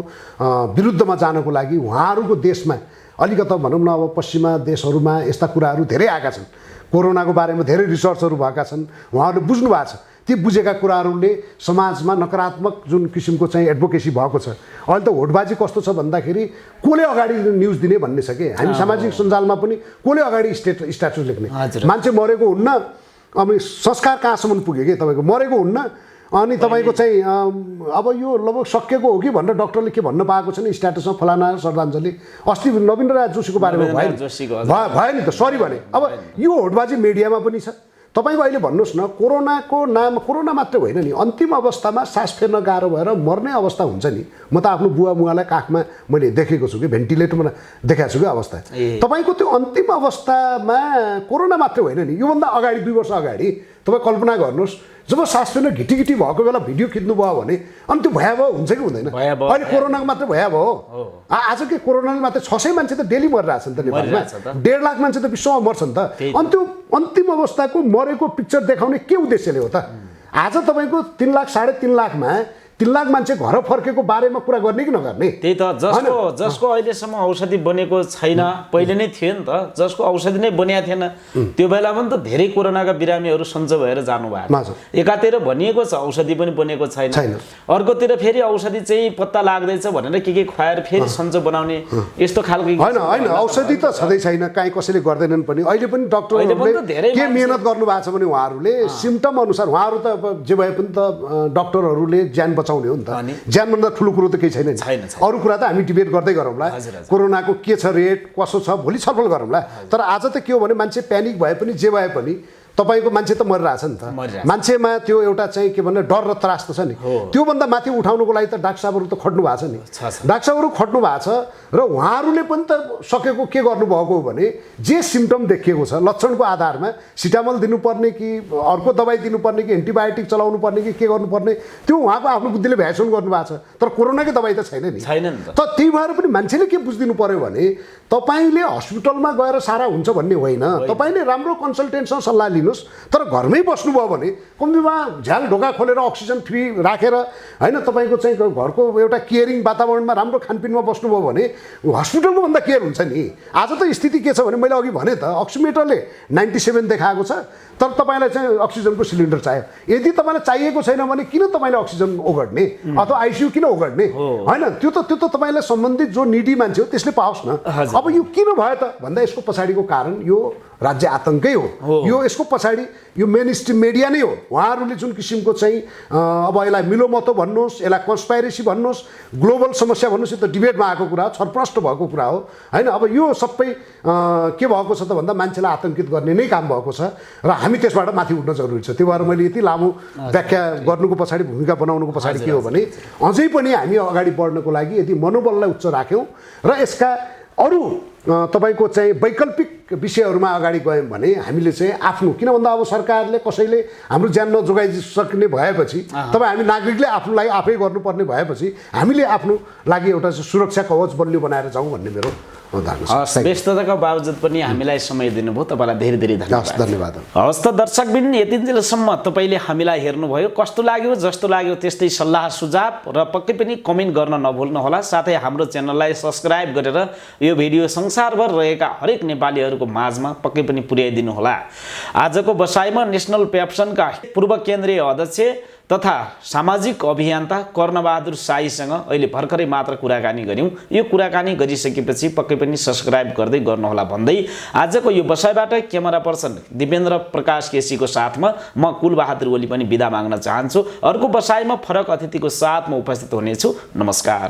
विरुद्धमा जानको लागि उहाँहरूको देशमा अलिकता भनौँ न अब पश्चिमा देशहरूमा यस्ता कुराहरू धेरै आएका छन्। कोरोनाको बारेमा धेरै रिसर्चहरू भएका छन्, उहाँहरूले बुझ्नु भएको छ। ती बुझेका कुराहरूले समाजमा नकारात्मक जुन किसिमको चाहिँ एडभोकेसी भएको छ। अहिले त होडबाजी कस्तो छ भन्दाखेरि कसले अगाडि न्युज दिने भन्ने छ कि हामी सामाजिक सञ्जालमा पनि कसले अगाडि स्ट्याटस लेख्ने, मान्छे मरेको हुन्न, अब संस्कार कहाँसम्म पुग्यो कि तपाईँको मरेको हुन्न, अनि तपाईँको चाहिँ अब यो लगभग सकिएको हो कि भनेर डक्टरले के भन्न पाएको छ नि स्ट्याटसमा फलाना श्रद्धाञ्जली। अस्ति नवीन राज जोशीको बारेमा भयो नि त, सरी भने। अब यो होडबाजी मिडियामा पनि छ। तपाईँको अहिले भन्नुहोस् न, कोरोनाको नाम कोरोना मात्रै होइन नि, अन्तिम अवस्थामा सास फेर्न गाह्रो भएर मर्ने अवस्था हुन्छ नि। म त आफ्नो बुवालाई काखमा मैले देखेको छु कि भेन्टिलेटरमा देखाएको छु कि अवस्था। तपाईँको त्यो अन्तिम अवस्थामा कोरोना मात्रै होइन नि, योभन्दा अगाडि 2 वर्ष अगाडि तपाईँ कल्पना गर्नुहोस्, जब सास फेर्न घिटी भएको बेला भिडियो खिच्नुभयो भने अनि त्यो भयावह हुन्छ कि हुँदैन? अहिले कोरोनाको मात्रै भयावह हो। आज के कोरोनाले मात्रै 600 मान्छे त डेली मरिरहेछ नि त नेपालमा, 1.5 लाख मान्छे त विश्वमा मर्छ नि त। अनि त्यो अन्तिम अवस्थाको मरेको पिक्चर देखाउने के उद्देश्यले हो त? आज तपाईँको 3 लाख 3.5 लाखमा 3 लाख मान्छे घर फर्केको बारेमा कुरा गर्ने कि नगर्ने? त्यही त, जसको अहिलेसम्म औषधि बनेको छैन, पहिले नै थियो नि त, जसको औषधि नै बनिएको थिएन, त्यो बेला पनि त धेरै कोरोनाका बिरामीहरू सन्चो भएर जानुभएको। एकातिर भनिएको छ औषधि पनि बनेको छैन, अर्कोतिर फेरि औषधि चाहिँ पत्ता लाग्दैछ भनेर के खुवाएर फेरि सन्चो बनाउने यस्तो खालको होइन। औषधि त छँदै छैन, काहीँ कसैले गर्दैनन् पनि। अहिले पनि डक्टरहरूले के मेहनत गर्नुभएको छ भने उहाँहरूले सिम्टम अनुसार, उहाँहरू त जे भए पनि त डक्टरहरूले ज्यान बचाउने हो नि त। ज्यानभन्दा ठुलो कुरो त केही छैन नि। अरू कुरा त हामी डिबेट गर्दै गरौँला, कोरोनाको के छ रेट कसो छ भोलि छलफल गरौँला। तर आज त के हो भने मान्छे प्यानिक भए पनि जे भए पनि तपाईँको मान्छे त मरिरहेछ नि त। मान्छेमा त्यो एउटा चाहिँ के भन्ने डर र त्रास त छ नि। त्योभन्दा माथि उठाउनुको लागि त डाक्टर साहबहरू त खट्नु भएको छ नि। डाक्टर साहबहरू खट्नु भएको छ र उहाँहरूले पनि त सकेको के गर्नुभएको हो भने जे सिम्टम देखिएको छ लक्षणको आधारमा सिटामल दिनुपर्ने कि अर्को दबाई दिनुपर्ने कि एन्टिबायोटिक चलाउनु पर्ने कि के गर्नुपर्ने त्यो उहाँको आफ्नो बुद्धिले भ्यासुन गर्नुभएको छ। तर कोरोनाकै दबाई त छैन नि। त त्यही भएर पनि मान्छेले के बुझिदिनु पर्यो भने तपाईँले हस्पिटलमा गएर सारा हुन्छ भन्ने होइन। तपाईँले राम्रो कन्सल्टेन्टसँग सल्लाह लिनुहोस्, तर घरमै बस्नुभयो भने कम्तीमा झ्याल ढोका खोलेर अक्सिजन फ्री राखेर होइन, तपाईँको चाहिँ घरको एउटा केयरिङ वातावरणमा राम्रो खानपिनमा बस्नुभयो भने हस्पिटलको भन्दा केयर हुन्छ नि। आज त स्थिति के छ भने मैले अघि भने त अक्सिमिटरले 97 देखाएको छ, तर तपाईँलाई चाहिँ अक्सिजनको सिलिन्डर चाहियो। यदि तपाईँलाई चाहिएको छैन भने किन तपाईँले अक्सिजन ओगट्ने अथवा आइसियु किन ओगट्ने? होइन, त्यो त तपाईँलाई सम्बन्धित जो निडी मान्छे हो त्यसले पाओस् न। अब यो किन भयो त भन्दा यसको पछाडिको कारण यो राज्य आतङ्कै हो। यो यसको पछाडि यो मेन स्ट्रिम मिडिया नै हो। उहाँहरूले जुन किसिमको चाहिँ अब यसलाई मिलोमतो भन्नुहोस्, यसलाई कन्स्पाइरेसी भन्नुहोस्, ग्लोबल समस्या भन्नुहोस्, यो त डिबेटमा आएको कुरा हो, छरप्रष्ट भएको कुरा हो होइन। अब यो सबै के भएको छ त भन्दा मान्छेलाई आतङ्कित गर्ने नै काम भएको छ र हामी त्यसबाट माथि उठ्न जरुरी छ। त्यो भएर मैले यति लामो व्याख्या गर्नुको पछाडि भूमिका बनाउनुको पछाडि के हो भने अझै पनि हामी अगाडि बढ्नको लागि यदि मनोबललाई उच्च राख्यौँ र यसका अरू तपाईँको चाहिँ वैकल्पिक विषयहरूमा अगाडि गयौँ भने हामीले चाहिँ आफ्नो, किन भन्दा अब सरकारले कसैले हाम्रो ज्यान नजोगाइसक्ने भएपछि तपाईँ हामी नागरिकले आफ्नो लागि आफै गर्नुपर्ने भएपछि हामीले आफ्नो लागि एउटा सुरक्षा कवच बलियो बनाएर जाउँ भन्ने मेरो व्यस्तताका बावजुद पनि हामीलाई समय दिनुभयो, तपाईँलाई धेरै धेरै धन्यवाद। हवस् त दर्शकबिन, यतिन्जेलसम्म तपाईँले हामीलाई हेर्नुभयो। कस्तो लाग्यो जस्तो लाग्यो त्यस्तै सल्लाह सुझाव र पक्कै पनि कमेन्ट गर्न नभुल्नुहोला। साथै हाम्रो च्यानललाई सब्सक्राइब गरेर यो भिडियो संसारभर रहेका हरेक नेपालीहरूको माझमा पक्कै पनि पुर्याइदिनु होला। आजको बसाइमा नेसनल पेप्सनका पूर्व केन्द्रीय अध्यक्ष तथा सामाजिक अभियन्ता कर्णबहादुर शाहीसँग अहिले भर्खरै मात्र कुराकानी गऱ्यौँ। यो कुराकानी गरिसकेपछि पक्कै पनि सब्सक्राइब गर्दै गर्नुहोला भन्दै आजको यो बसाइबाट क्यामेरा पर्सन दिपेन्द्र प्रकाश केसीको साथमा म कुलबहादुर ओली पनि बिदा माग्न चाहन्छु। अर्को बसाइमा फरक अतिथिको साथमा उपस्थित हुनेछु। नमस्कार।